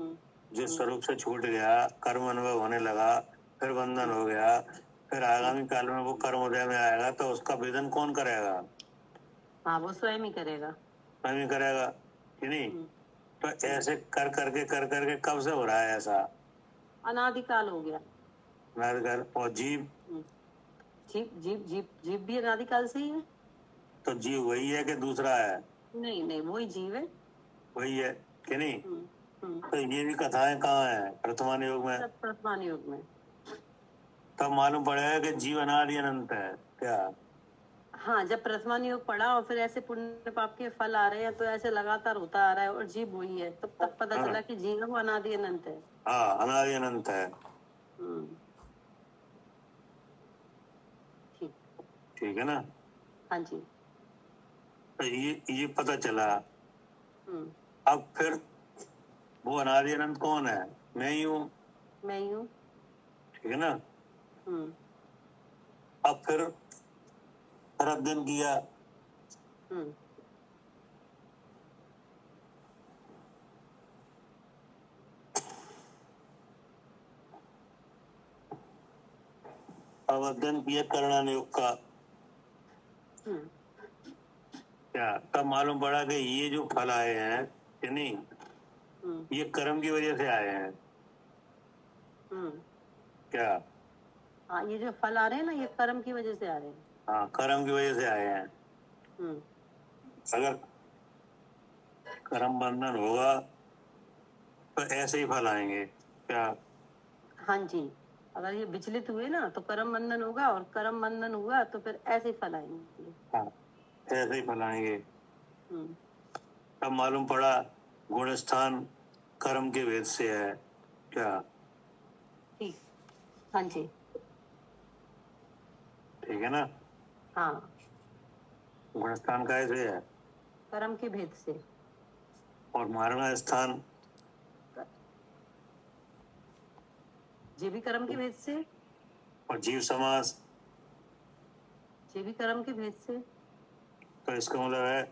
Speaker 1: जो स्वरूप से छूट गया, कर्म अनुभव होने लगा, फिर बंधन हो गया, फिर आगामी काल में वो कर्म उदय में आएगा तो उसका वेदन कौन करेगा?
Speaker 5: हाँ वो स्वयं ही करेगा।
Speaker 1: स्वयं ही करेगा कि नहीं। तो ऐसे कर करके कब से हो रहा है ऐसा?
Speaker 5: अनादिकाल हो गया।
Speaker 1: अनादिकाल। और जीव
Speaker 5: जीव जीव जीव जीव भी अनादिकाल से ही है।
Speaker 1: तो जीव वही है कि दूसरा है?
Speaker 5: नहीं नहीं, वही जीव है।
Speaker 1: वही है कि नहीं?
Speaker 5: हम्म।
Speaker 1: तो ये भी कथाएं कहाँ है? प्रथमान योग में।
Speaker 5: सब वर्तमान युग में।
Speaker 1: तब मालूम पड़ेगा कि जीव अनादि अनंत है क्या?
Speaker 5: हाँ, जब प्रथमान योग पढ़ा और फिर ऐसे पुण्य पाप के फल आ रहे हैं तो ऐसे लगातार होता आ रहा है और जीव वही है, तब पता
Speaker 1: हाँ।
Speaker 5: चला कि जीव वो अनादि अनंत है।
Speaker 1: हाँ, अनादि अनंत है।
Speaker 5: हम्म। ठीक।
Speaker 1: ठीक है ना?
Speaker 5: हाँ जी।
Speaker 1: तो ये पता चला।
Speaker 5: हम्म।
Speaker 1: अब फिर वो अनादि अनंत कौन है? मैं ही हूँ।
Speaker 5: मैं ही हूँ।
Speaker 1: ठीक है ना?
Speaker 5: हम्म।
Speaker 1: अब फिर अध्ययन किया।
Speaker 5: हम्म।
Speaker 1: अब अध्ययन किया करणान योग का।
Speaker 5: हम्म।
Speaker 1: क्या? तब मालूम पड़ा कि ये जो फल आए हैं कि नहीं, ये कर्म की वजह से आए हैं।
Speaker 5: हम्म।
Speaker 1: क्या?
Speaker 5: हाँ, ये जो फल आ रहे हैं ना, ये कर्म की वजह से आ रहे हैं।
Speaker 1: हाँ, कर्म की वजह से आए हैं।
Speaker 5: हम्म।
Speaker 1: अगर कर्म बंधन होगा तो ऐसे ही फल आएंगे। क्या?
Speaker 5: हाँ जी, अगर ये विचलित हुए ना तो कर्म बंधन होगा, और कर्म बंधन हुआ तो फिर ऐसे फल आएंगे।
Speaker 1: हाँ, ऐसे ही फल आएंगे।
Speaker 5: हम्म।
Speaker 1: तब मालूम पड़ा गुण स्थान कर्म के भेद से है। क्या?
Speaker 5: ठीक। हाँ जी।
Speaker 1: ठीक है ना?
Speaker 5: हाँ,
Speaker 1: गुण स्थान कैसे है?
Speaker 5: कर्म के भेद से।
Speaker 1: और मारणा स्थान
Speaker 5: ये भी कर्म के भेद से।
Speaker 1: और जीव समास।
Speaker 5: ये भी कर्म के भेद से।
Speaker 1: तो इसका मतलब है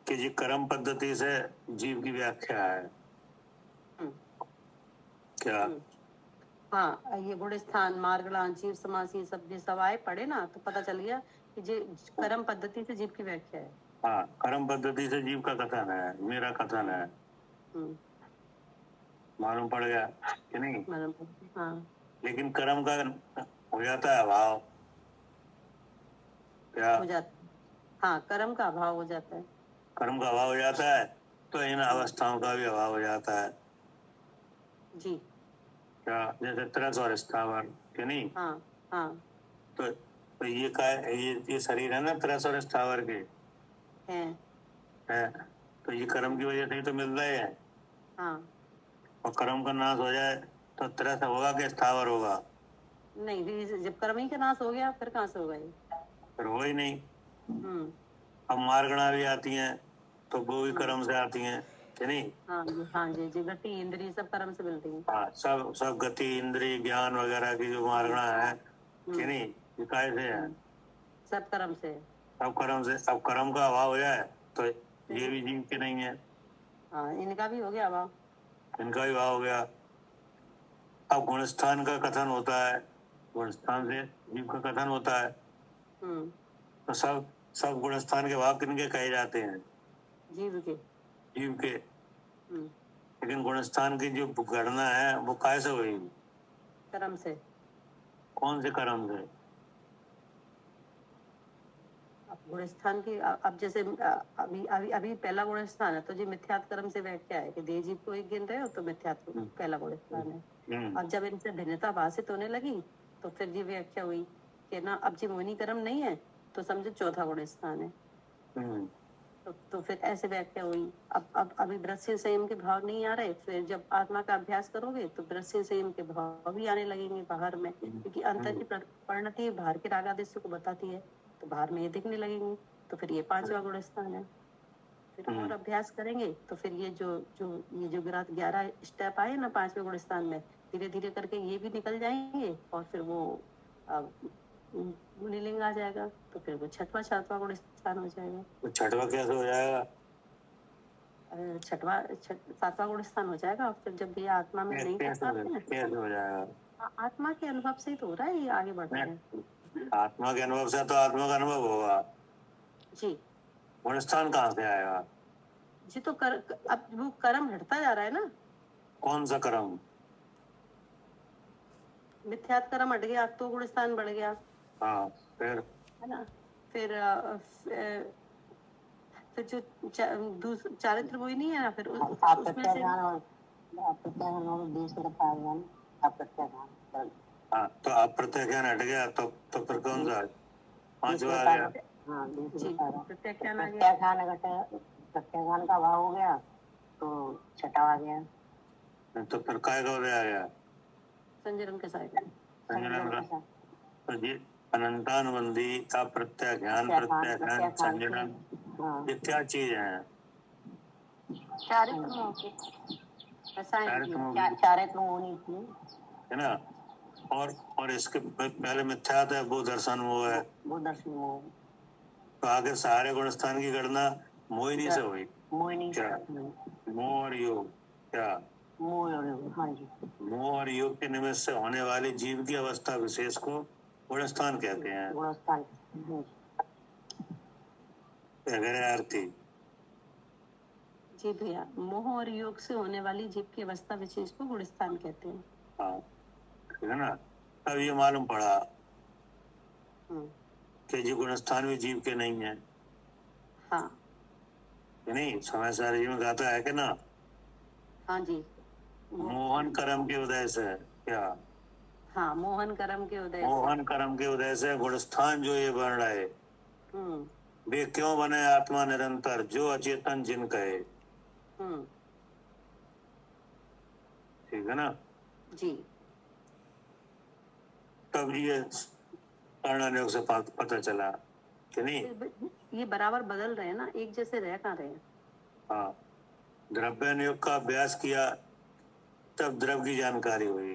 Speaker 1: कि जी कर्म पद्धति से जीव की व्याख्या है।
Speaker 5: हम्म।
Speaker 1: क्या?
Speaker 5: हम्म। हाँ, ये गुण स्थान, मार्गलान, जीव समास, ये सब आए पढ़े ना तो पता चल गया कि ये कर्म पद्धति से जीव की व्याख्या है।
Speaker 1: हाँ, कर्म पद्धति से जीव का कथन है, मेरा कथन है।
Speaker 5: हम्म।
Speaker 1: मालूम पड़ गया कि नहीं?
Speaker 5: मतलब हाँ।
Speaker 1: लेकिन कर्म का हो जाता है अभाव। क्या?
Speaker 5: हो जाता है। हाँ, कर्म का अभाव हो जाता है।
Speaker 1: कर्म का अभाव हो जाता है तो इन अवस्थाओं का भी अभाव हो जाता है।
Speaker 5: जी।
Speaker 1: क्या? जैसे त्रस और स्थावर कि नहीं?
Speaker 5: हाँ। हाँ।
Speaker 1: तो ये शरीर है ना त्रस और स्थावर के
Speaker 5: है।
Speaker 1: तो ये कर्म की वजह से ही तो मिल रहे हैं।
Speaker 5: हाँ।
Speaker 1: और कर्म का नाश हो जाए तो त्रस होगा कि स्थावर होगा?
Speaker 5: नहीं, फिर जब कर्म ही का नाश हो गया फिर कहाँ से होगा ये?
Speaker 1: फिर हो ही नहीं।
Speaker 5: हम्म।
Speaker 1: अब मार्गणा भी आती हैं तो वो भी कर्म से आती हैं कि नहीं?
Speaker 5: हाँ जी, हाँ जी, जी गति इंद्रिय सब कर्म से मिलती है।
Speaker 1: हाँ, सब गति इंद्रिय ज्ञान वगैरह की जो मार्गणा है कि नहीं, ये काय से है?
Speaker 5: सब कर्म से है।
Speaker 1: अब कर्म का अभाव हो जाए तो ये भी जीव के नहीं है।
Speaker 5: हाँ, इनका भी हो गया अभाव।
Speaker 1: इनका भी अभाव हो गया। अब गुणस्थान का कथन होता है, गुणस्थान से जीव का कथन होता है।
Speaker 5: हम्म।
Speaker 1: तो सब गुणस्थान के भाव किनके कहे जाते हैं?
Speaker 5: जीव के।
Speaker 1: जीव के।
Speaker 5: हम्म।
Speaker 1: लेकिन गुणस्थान की जो गणना है वो कैसे हुई?
Speaker 5: कर्म से।
Speaker 1: कौन से कर्म से?
Speaker 5: अब गुणस्थान की अब जैसे अभी अभी अभी पहला गुणस्थान है तो जी मिथ्यात् कर्म से व्याख्या है कि देह जीव को एक गिन रहे हो तो मिथ्यात् पहला गुणस्थान है। अब जब इनसे भिन्नता भाषित होने लगी तो फिर जी व्याख्या हुई कि ना अब जी मोहिनी कर्म नहीं है तो समझो चौथा गुणस्थान है। तो फिर ऐसे व्याख्या हुई। अब अभी दृश्य संयम के भाव नहीं आ रहे, फिर जब आत्मा का अभ्यास करोगे तो दृश्य संयम के भाव भी आने लगेंगे बाहर में, क्योंकि अंतर की परिणति बाहर के रागादेश को बताती है तो बाहर में ये दिखने लगेंगे। तो फिर ये पांचवा गुण स्थान है। फिर और अभ्यास करेंगे तो फिर ये जो जो 11 स्टेप आए ना पांचवें गुण स्थान में, धीरे धीरे करके ये भी निकल जाएंगे और फिर वो पुल्लिंग आ जाएगा तो फिर वो छठवां सातवां गुण स्थान हो जाएगा।
Speaker 1: तो छठवा कैसे हो जाएगा?
Speaker 5: सातवां गुण स्थान हो जाएगा। और फिर जब ये आत्मा में नहीं कर पाते ना,
Speaker 1: कैसे हो जाएगा?
Speaker 5: आत्मा के अनुभव से ही तो हो रहा है, ये आगे बढ़ रहे हैं।
Speaker 1: आत्मा के अनुभव से तो आत्मा का अनुभव होगा।
Speaker 5: जी।
Speaker 1: गुणस्थान कहाँ से आएगा?
Speaker 5: जी तो अब वो कर्म हटता जा रहा है ना।
Speaker 1: कौन सा कर्म?
Speaker 5: मिथ्यात् कर्म हट गया तो गुण स्थान बढ़ गया।
Speaker 1: हाँ, फिर
Speaker 5: है ना। फिर फिर जो चारित्र वही नहीं है ना, फिर उसमें से
Speaker 1: हाँ, तो अप्रत्यय ज्ञान हट गया तो फिर कौन सा पांचवा आ गया?
Speaker 5: जी प्रत्याख्यान आ गया।
Speaker 3: प्रत्याख्यान का भाव हो गया तो छठा आ गया।
Speaker 1: तो फिर काय का उदय आ गया?
Speaker 5: संजरण के साथ
Speaker 1: संजनन का। तो जी अनंतानुबंधी अप्रत्याख्यान प्रत्याख्यान संजनन ये क्या चीज है?
Speaker 5: चारित्र
Speaker 3: चारित्र होनी थी,
Speaker 1: है ना। और इसके पहले मिथ्या था वो दर्शन वो है,
Speaker 3: वो दर्शन वो
Speaker 1: तो आगे सारे गुण स्थान की गणना मोहिनी से हुई।
Speaker 3: मोहिनी
Speaker 1: क्या मोह और योग? क्या
Speaker 3: मोह और योग? हाँ जी।
Speaker 1: मोह और योग के निमित्त से होने वाली जीव की अवस्था विशेष को गुणस्थान कहते हैं।
Speaker 3: गुणस्थान
Speaker 1: आरती
Speaker 5: जी भैया, मोह और योग से होने वाली जीव की अवस्था विशेष को गुणस्थान कहते हैं।
Speaker 1: हाँ ठीक है ना। तब ये मालूम पड़ा कि जी गुणस्थान भी जीव के नहीं है।
Speaker 5: हाँ
Speaker 1: नहीं, समय सारे जी में गाता है कि ना।
Speaker 5: हाँ जी।
Speaker 1: मोहन कर्म के उदय से क्या?
Speaker 5: हाँ मोहन कर्म के उदय
Speaker 1: मोहन कर्म के उदय से गुणस्थान जो ये वर्ण है
Speaker 5: से।
Speaker 1: वे क्यों बने आत्मा निरंतर जो अचेतन जिन कहे। ठीक है ना।
Speaker 5: जी।
Speaker 1: तब ये कर्णानुयोग से पता चला कि नहीं।
Speaker 5: ये बराबर बदल रहे हैं ना, एक जैसे रह कहाँ रहे हैं।
Speaker 1: हाँ, द्रव्यानुयोग का अभ्यास किया तब द्रव्य की जानकारी हुई।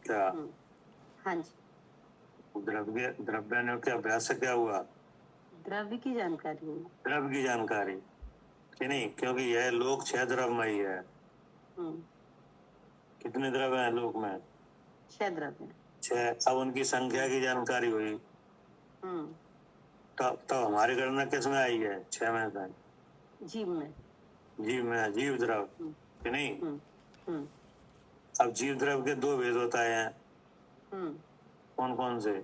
Speaker 1: क्या?
Speaker 5: हाँ जी।
Speaker 1: द्रव्यानुयोग के अभ्यास से क्या हुआ?
Speaker 5: द्रव्य की जानकारी हुई।
Speaker 1: द्रव्य की जानकारी कि नहीं, क्योंकि यह लोक 6 द्रव्यमयी है। कितने द्रव्य हैं लोक में?
Speaker 5: 6 द्रव्य।
Speaker 1: 6। अब उनकी संख्या की जानकारी हुई तो हमारी गणना किस में आई है? 6 में से
Speaker 5: जीव में।
Speaker 1: जीव द्रव्य कि नहीं। अब जीव द्रव्य के 2 भेद होता है। कौन कौन से?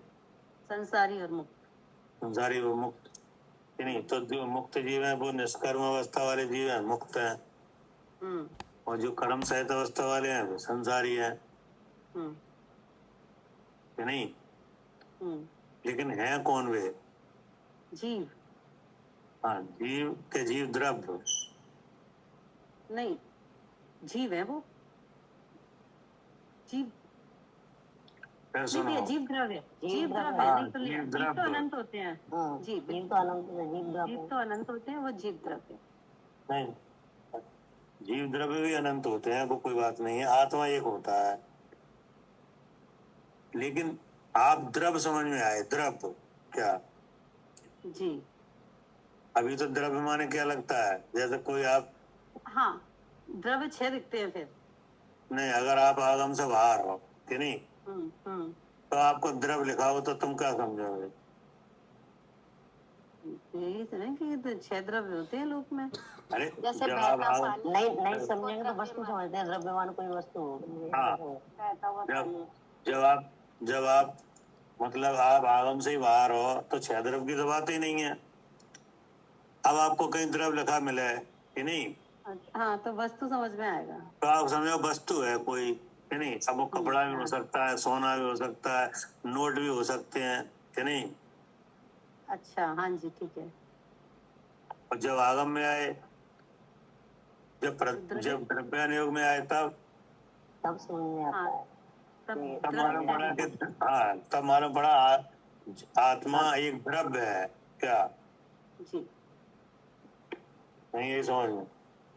Speaker 5: संसारी और मुक्त।
Speaker 1: संसारी और मुक्त कि नहीं। तो जो मुक्त जीव है वो निष्कर्म अवस्था वाले जीव है, मुक्त है। और जो कर्म सहित अवस्था वाले हैं वो संसारी है कि नहीं। लेकिन है कौन वे?
Speaker 5: जीव।
Speaker 1: हाँ, जीव के जीव द्रव्य
Speaker 5: नहीं, जीव है वो। जीव
Speaker 1: सुनो।
Speaker 5: जीव द्रव्य। जीव द्रव्य
Speaker 1: हाँ,
Speaker 5: नहीं तो
Speaker 1: जीव
Speaker 5: जीव तो
Speaker 1: द्रव्य।
Speaker 5: अनंत होते हैं। जीव तो अनंत होते हैं, वो जीव द्रव्य
Speaker 1: नहीं, जीव द्रव्य भी अनंत होते हैं, वो कोई बात नहीं है। आत्मा एक होता है। लेकिन आप द्रव्य समझ में आए? द्रव्य क्या?
Speaker 5: जी।
Speaker 1: अभी तो द्रव्य माने क्या लगता है? जैसे कोई आप
Speaker 5: हाँ द्रव्य 6 दिखते हैं फिर।
Speaker 1: नहीं, अगर आप आगम से बाहर हो कि नहीं तो आपको द्रव्य लिखा हो तो तुम क्या समझोगे?
Speaker 5: यही तो नहीं कि तो 6 द्रव्य होते हैं लोक में।
Speaker 1: अरे
Speaker 4: जैसे
Speaker 1: जब आप
Speaker 4: बहता
Speaker 1: आगम
Speaker 4: पानी
Speaker 3: नहीं समझेंगे तो वस्तु समझते हैं, द्रव्यमान कोई वस्तु हो।
Speaker 1: हाँ,
Speaker 4: बहता हुआ पानी।
Speaker 1: जब आप मतलब आप आगम से ही बाहर हो तो 6 द्रव्य की तो बात ही नहीं है। अब आपको कहीं द्रव्य लिखा मिले कि नहीं
Speaker 5: हाँ तो वस्तु समझ में आएगा।
Speaker 1: तो आप समझो वस्तु है कोई कि नहीं। अब वो कपड़ा भी हो सकता है, सोना भी हो सकता है, नोट भी हो सकते हैं कि नहीं।
Speaker 5: अच्छा हाँ जी ठीक है।
Speaker 1: और जब आगम में आए, जब द्रव्यानुयोग में आए तब
Speaker 3: समझ में आता है।
Speaker 1: तब मालूम पड़ा कि हाँ, तब मालूम पड़ा आत्मा एक द्रव्य है। क्या?
Speaker 5: जी
Speaker 1: नहीं, यही समझ में।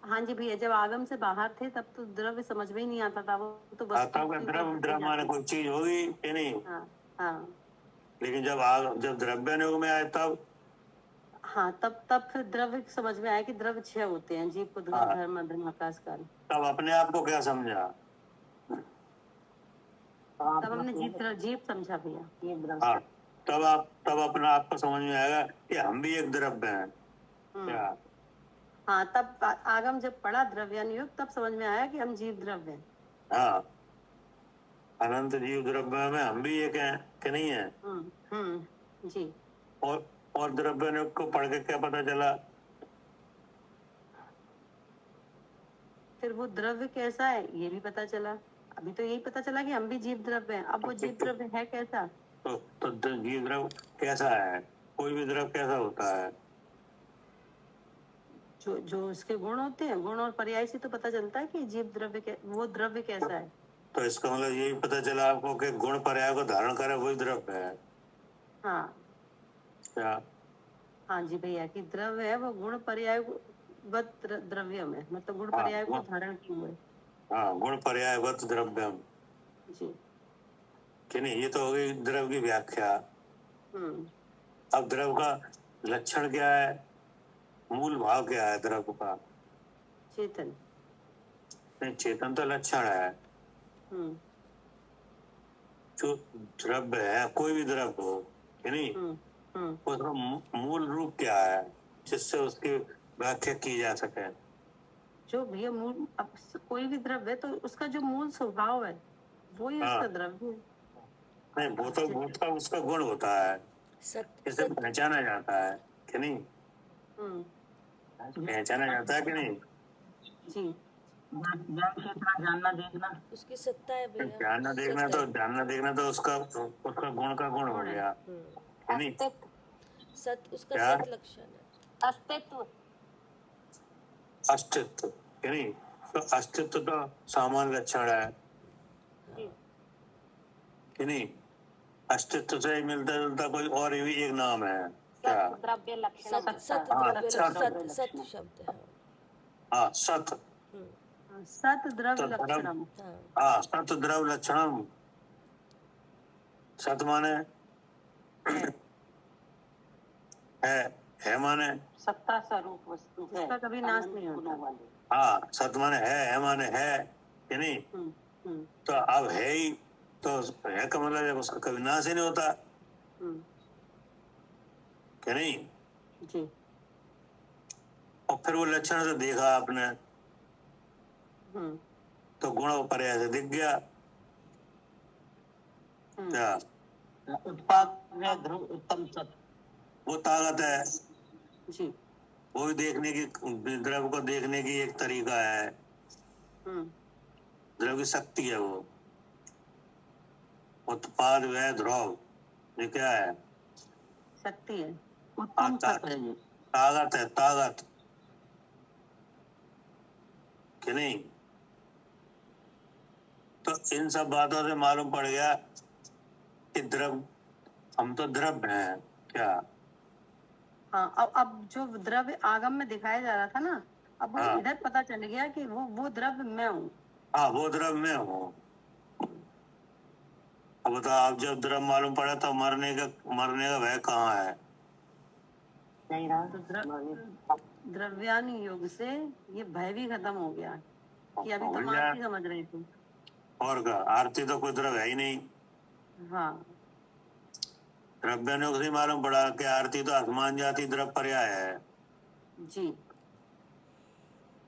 Speaker 5: हाँ जी भैया, जब आगम से बाहर थे तब तो द्रव्य समझ में ही नहीं आता था, वो तो
Speaker 1: द्रव्य माने कोई चीज होगी कि नहीं।
Speaker 5: हाँ
Speaker 1: लेकिन जब द्रव्यानुयोग में आए तब
Speaker 5: हाँ तब फिर द्रव्य समझ में आया कि द्रव्य 6 होते हैं, जीव को धर्म धर्म आकाश काल।
Speaker 1: तब अपने आप को क्या समझा?
Speaker 5: तब हमने जीव समझा भैया।
Speaker 1: हाँ, तब अपना आप को समझ में आएगा कि हम भी एक द्रव्य हैं। क्या?
Speaker 5: हाँ तब आगम जब पढ़ा द्रव्यानुयोग तब समझ में आया कि हम जीव द्रव्य हैं।
Speaker 1: हाँ, अनंत जीव द्रव्य में हम भी एक हैं कि नहीं है।
Speaker 5: जी।
Speaker 1: और द्रव्यानुयोग को पढ़ के क्या पता चला?
Speaker 5: फिर वो द्रव्य कैसा है ये भी पता चला। अभी तो यही पता चला कि हम भी जीव द्रव्य हैं। अब वो जीव द्रव्य है कैसा?
Speaker 1: तो जीव द्रव कैसा है? कोई भी द्रव कैसा होता है?
Speaker 5: जो जो उसके गुण होते हैं, गुण और पर्याय से तो पता चलता है कि जीव द्रव्य वो द्रव्य कैसा है।
Speaker 1: तो इसका मतलब यही पता चला आपको कि गुण पर्याय को धारण करे वही द्रव्य है।
Speaker 5: हाँ
Speaker 1: क्या?
Speaker 5: हाँ जी भैया, कि द्रव्य है वो गुण पर्याय द्रव्य में, मतलब गुण पर्याय को धारण किए हुए।
Speaker 1: हाँ, गुण पर्यायवत द्रव्यम
Speaker 5: जी।
Speaker 1: कि नहीं, ये तो हो गई द्रव की व्याख्या। अब द्रव का लक्षण क्या है? मूल भाव क्या है द्रव का?
Speaker 5: चेतन।
Speaker 1: नहीं, चेतन तो लक्षण है। जो द्रव्य है, कोई भी द्रव्य हो कि नहीं, उसका मूल रूप क्या है जिससे उसकी व्याख्या की जा सके?
Speaker 5: जो भैया मूल, अब कोई भी द्रव्य है तो उसका जो मूल स्वभाव है वो ही उसका द्रव्य है।
Speaker 1: नहीं, वो तो उसका गुण होता है, इसे पहचाना जाता है कि नहीं? पहचाना जाता है कि नहीं?
Speaker 5: जी।
Speaker 3: जानना देखना,
Speaker 2: उसकी सत्ता है भैया।
Speaker 1: जानना देखना तो उसका गुण का गुण हो गया कि नहीं?
Speaker 2: उसका
Speaker 1: क्या?
Speaker 2: सत लक्षण है।
Speaker 4: अस्तित्व।
Speaker 1: अस्तित्व कि नहीं? तो अस्तित्व तो सामान्य लक्षण है कि नहीं? अस्तित्व से मिलता जुलता कोई और भी एक नाम है क्या?
Speaker 4: द्रव्य लक्षण।
Speaker 2: सत द्रव्य सत शब्द है।
Speaker 1: हाँ, सत
Speaker 5: द्रव्य लक्षणम।
Speaker 1: हाँ, सत द्रव लक्षणम। सत माने है माने
Speaker 3: सत्ता स्वरूप वस्तु है,
Speaker 5: उसका कभी नाश नहीं होता।
Speaker 1: हाँ, सत माने है माने है कि नहीं? तो अब है ही तो है का मतलब जब उसका कभी नाश ही नहीं होता कि नहीं?
Speaker 5: जी।
Speaker 1: और फिर वो लक्षण से देखा आपने तो गुण और पर्याय से दिख गया क्या?
Speaker 3: उत्पाद में ध्रुव उत्तम सत,
Speaker 1: वो ताकत है,
Speaker 5: जी।
Speaker 1: वो भी देखने की, द्रव को देखने की एक तरीका है। द्रव की शक्ति है वो। उत्पाद व ध्रुव, ये क्या है?
Speaker 5: शक्ति है,
Speaker 3: उत्तम सत है ये।
Speaker 1: ताकत है, ताकत कि नहीं? तो इन सब बातों से मालूम पड़ गया कि द्रव, हम तो द्रव्य हैं क्या?
Speaker 5: हाँ, अब जो द्रव्य आगम में दिखाया जा रहा था ना, अब वो इधर पता चल गया कि वो द्रव्य मैं हूँ।
Speaker 1: हाँ, वो द्रव्य मैं हूँ। अब बताओ, आप जब द्रव्य मालूम पड़ा तो मरने का भय कहाँ है?
Speaker 3: नहीं रहा।
Speaker 5: तो द्रव्यान योग से ये भय भी खत्म हो गया कि अभी तो आरती समझ रहे थे।
Speaker 1: और क्या, आरती तो कोई द्रव्य है ही नहीं।
Speaker 5: हाँ,
Speaker 1: द्रव्य योग से मालूम पड़ा कि आरती तो आसमान जाति द्रव्य पर्याय है
Speaker 5: जी।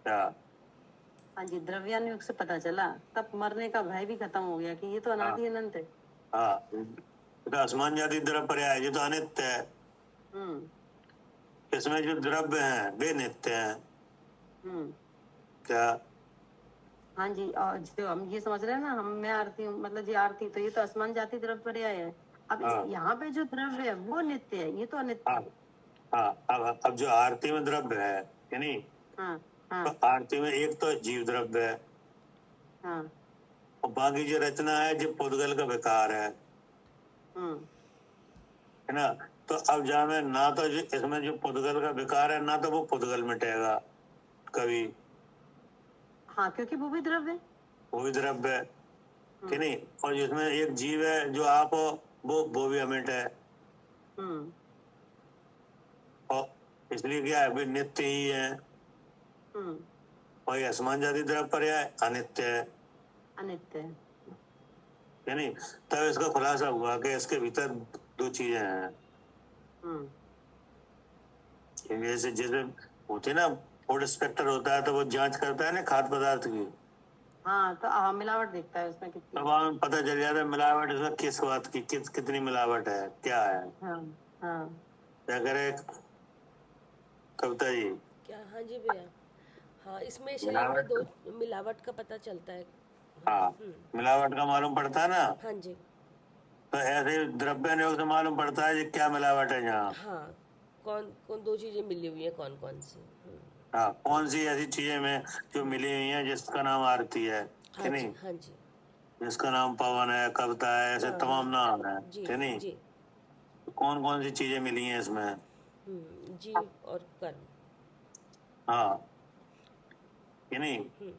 Speaker 1: क्या?
Speaker 5: हाँ जी, द्रव्यान योग से पता चला, तब मरने का भय भी खत्म हो गया कि ये तो अनादि अनंत है।
Speaker 1: हाँ, तो आसमान जाति द्रव्य पर्याय, ये तो अनित्य है। इसमें जो द्रव्य हैं वे नित्य हैं क्या?
Speaker 5: हाँ जी, और जो हम ये समझ रहे हैं ना, मैं आरती हूँ, मतलब ये आरती, तो ये तो आसमान जाति द्रव्य पर्याय है। अब यहाँ पे जो द्रव्य है वो नित्य है, ये तो अनित्य है।
Speaker 1: हाँ, अब जो आरती में द्रव्य है कि नहीं, तो आरती में एक तो जीव द्रव्य है और बाकी जो रचना है जो पुद्गल का विकार है ना? तो अब जाने ना तो इसमें जो पुद्गल का विकार है ना तो वो पुद्गल मिटेगा कभी।
Speaker 5: हाँ, क्योंकि वो भी द्रव्य है,
Speaker 1: वो भी द्रव्य है कि नहीं? और जिसमें एक जीव है जो आप हो, वो भी अमिट है। और इसलिए क्या है, वे नित्य ही है। और ये आसमान जाति द्रव्य पर्याय अनित्य है,
Speaker 5: अनित्य है
Speaker 1: कि नहीं? तब इसका खुलासा हुआ कि इसके भीतर दो चीजें हैं। जैसे होती ना, फूड इंस्पेक्टर होता है तो वो जांच करता है ना खाद्य पदार्थ की।
Speaker 5: हाँ, तो मिलावट देखता है उसमें कितनी।
Speaker 1: तब हमें पता चल जाता है मिलावट इसमें किस बात की, कितनी मिलावट है, क्या है। क्या करे कविता जी?
Speaker 2: क्या? हाँ जी भैया, हाँ, इसमें शरीर में दो मिलावट का पता चलता है।
Speaker 1: हाँ, मिलावट का मालूम पड़ता है ना,
Speaker 2: हाँ जी।
Speaker 1: तो ऐसे द्रव्य नियोग से मालूम पड़ता है कि क्या मिलावट है यहाँ।
Speaker 2: हाँ, कौन कौन दो चीजें मिली हुई है, कौन कौन सी।
Speaker 1: हाँ, कौन सी ऐसी चीजें में जो मिली हुई है जिसका नाम आरती है कि
Speaker 2: हाँ जी,
Speaker 1: नहीं,
Speaker 2: हाँ जी।
Speaker 1: जिसका नाम पवन है, कविता है, ऐसे
Speaker 2: हाँ,
Speaker 1: तमाम नाम है
Speaker 2: जी
Speaker 1: कि नहीं।
Speaker 2: जी।
Speaker 1: कौन कौन सी चीजें मिली हैं इसमें।
Speaker 2: जीव और कर्म।
Speaker 1: हाँ कि नहीं।
Speaker 2: हम्म,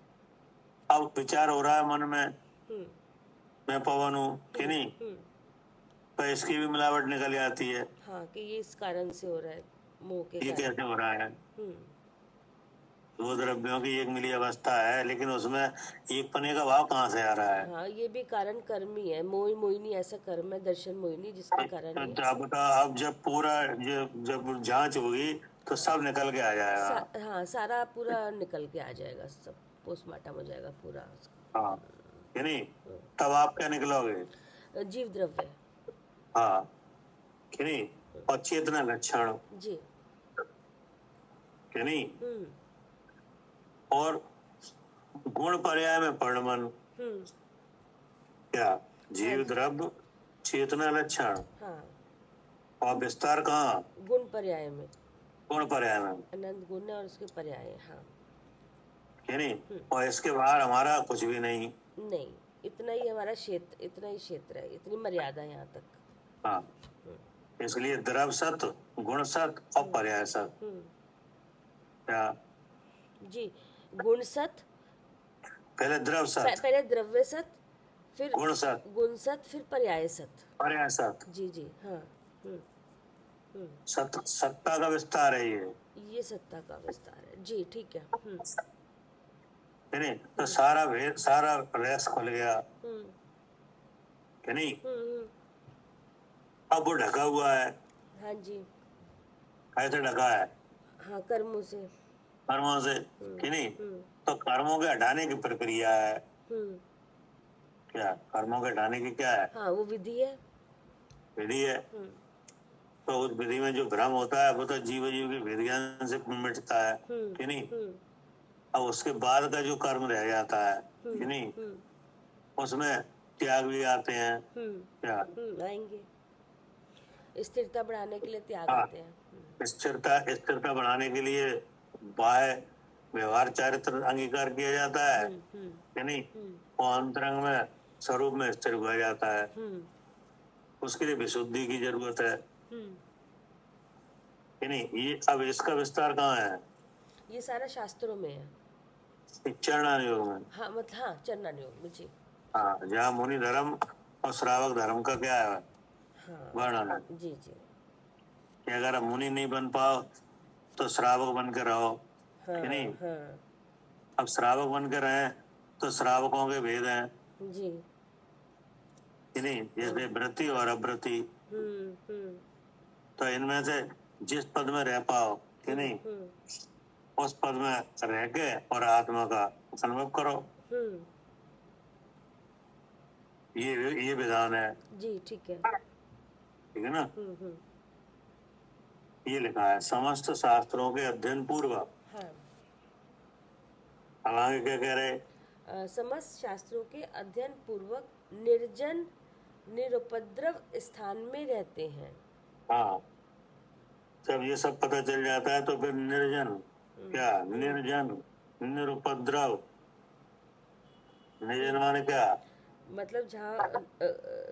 Speaker 1: अब विचार हो रहा है मन में,
Speaker 2: हम्म,
Speaker 1: मैं पवन हूँ कि नहीं,
Speaker 2: हम्म।
Speaker 1: तो इसकी भी मिलावट निकल आती है।
Speaker 2: हाँ, कि ये इस कारण से हो रहा है, मोह के
Speaker 1: ये
Speaker 2: कारण।
Speaker 1: कैसे हो रहा है।
Speaker 2: हम्म,
Speaker 1: दो द्रव्यों की एक मिली अवस्था है, लेकिन उसमें एक पने का भाव कहाँ से आ रहा है।
Speaker 2: हाँ, ये भी कारण कर्म ही है। मोह मोहिनी ऐसा कर्म है, दर्शन मोहिनी, जिसके कारण
Speaker 1: तो
Speaker 2: ये
Speaker 1: जब अब जब पूरा जब जांच होगी तो सब निकल के आ जाएगा।
Speaker 2: हाँ, सारा पूरा निकल के आ जाएगा, सब पोस्टमार्टम हो जाएगा पूरा उसका।
Speaker 1: हाँ कि नहीं, तब आप क्या निकलोगे।
Speaker 2: जीव द्रव्य।
Speaker 1: हाँ कि नहीं, और चेतना लक्षण
Speaker 2: जी।
Speaker 1: कि नहीं,
Speaker 2: हम्म,
Speaker 1: और गुण पर्याय में परिणमन,
Speaker 2: हम्म।
Speaker 1: क्या जीव द्रव्य चेतना लक्षण
Speaker 2: हाँ,
Speaker 1: और विस्तार कहाँ,
Speaker 2: गुण पर्याय में।
Speaker 1: गुण पर्याय में
Speaker 2: अनंत गुण है और उसके पर्याय है। हाँ।
Speaker 1: कि नहीं, और इसके बाहर हमारा कुछ भी नहीं।
Speaker 2: नहीं, इतना ही हमारा क्षेत्र, इतना ही क्षेत्र है, इतनी मर्यादा है यहाँ तक।
Speaker 1: हाँ, इसलिए द्रव्य सत, गुण सत और पर्याय सत। क्या
Speaker 2: जी, गुण सत,
Speaker 1: पहले द्रव्य सत,
Speaker 2: पहले द्रव्य सत, फिर
Speaker 1: गुण सत,
Speaker 2: गुण सत, फिर पर्याय सत।
Speaker 1: पर्याय सत।
Speaker 2: जी जी। हाँ।
Speaker 1: सत्ता का विस्तार है
Speaker 2: ये सत्ता का विस्तार है। जी, ठीक है।
Speaker 1: कि नहीं, तो सारा भेद, सारा रेस खुल गया कि नहीं। अब वो ढका हुआ है।
Speaker 2: हाँ जी।
Speaker 1: कैसे ढका है,
Speaker 2: हाँ, कर्मों से।
Speaker 1: कर्मों से कि नहीं, तो कर्मों के हटाने की प्रक्रिया है। क्या कर्मों के हटाने की क्या है,
Speaker 2: हाँ, वो विधि है,
Speaker 1: विधि है। तो उस विधि में जो भ्रम होता है वो तो जीव जीव के भेद ज्ञान से मिटता है कि नहीं। अब उसके बाद का जो कर्म रह जाता है कि नहीं, उसमें त्याग भी आते हैं। क्या
Speaker 2: आएंगे, स्थिरता बढ़ाने के लिए त्याग
Speaker 1: हाँ,
Speaker 2: आते हैं।
Speaker 1: स्थिरता बढ़ाने के लिए बाह्य व्यवहार चारित्र अंगीकार किया जाता है कि नहीं, और अंतरंग में स्वरूप में स्थिर हुआ जाता है। उसके लिए विशुद्धि की जरूरत है कि नहीं। ये अब इसका विस्तार कहाँ है,
Speaker 2: ये सारा शास्त्रों में है।
Speaker 1: चरणान योग में।
Speaker 2: हाँ, मतलब हाँ, चरणान योग में। जी।
Speaker 1: हाँ, जहाँ मुनि धर्म और श्रावक धर्म का क्या है
Speaker 2: हाँ,
Speaker 1: वर्णन है
Speaker 2: जी जी।
Speaker 1: कि अगर आप मुनि नहीं बन पाओ तो श्रावक बन के रहो कि नहीं।
Speaker 2: हाँ,
Speaker 1: अब श्रावक बन के रहे तो श्रावकों के भेद हैं
Speaker 2: जी।
Speaker 1: कि नहीं, जैसे व्रति और अव्रति। तो इनमें से जिस पद में रह पाओ कि नहीं, उस पद में रह के और आत्मा का अनुभव करो। ये विधान है।
Speaker 2: जी, ठीक है।
Speaker 1: ठीक है ना। ये लिखा है समस्त शास्त्रों के अध्ययन पूर्व।
Speaker 2: हाँ।
Speaker 1: अब आगे क्या कह रहे,
Speaker 2: समस्त शास्त्रों के अध्ययन पूर्वक निर्जन निरुपद्रव स्थान में रहते हैं।
Speaker 1: हाँ, जब ये सब पता चल जाता है तो फिर निर्जन, क्या निर्जन निरुपद्रव, निर्जन माने क्या,
Speaker 2: मतलब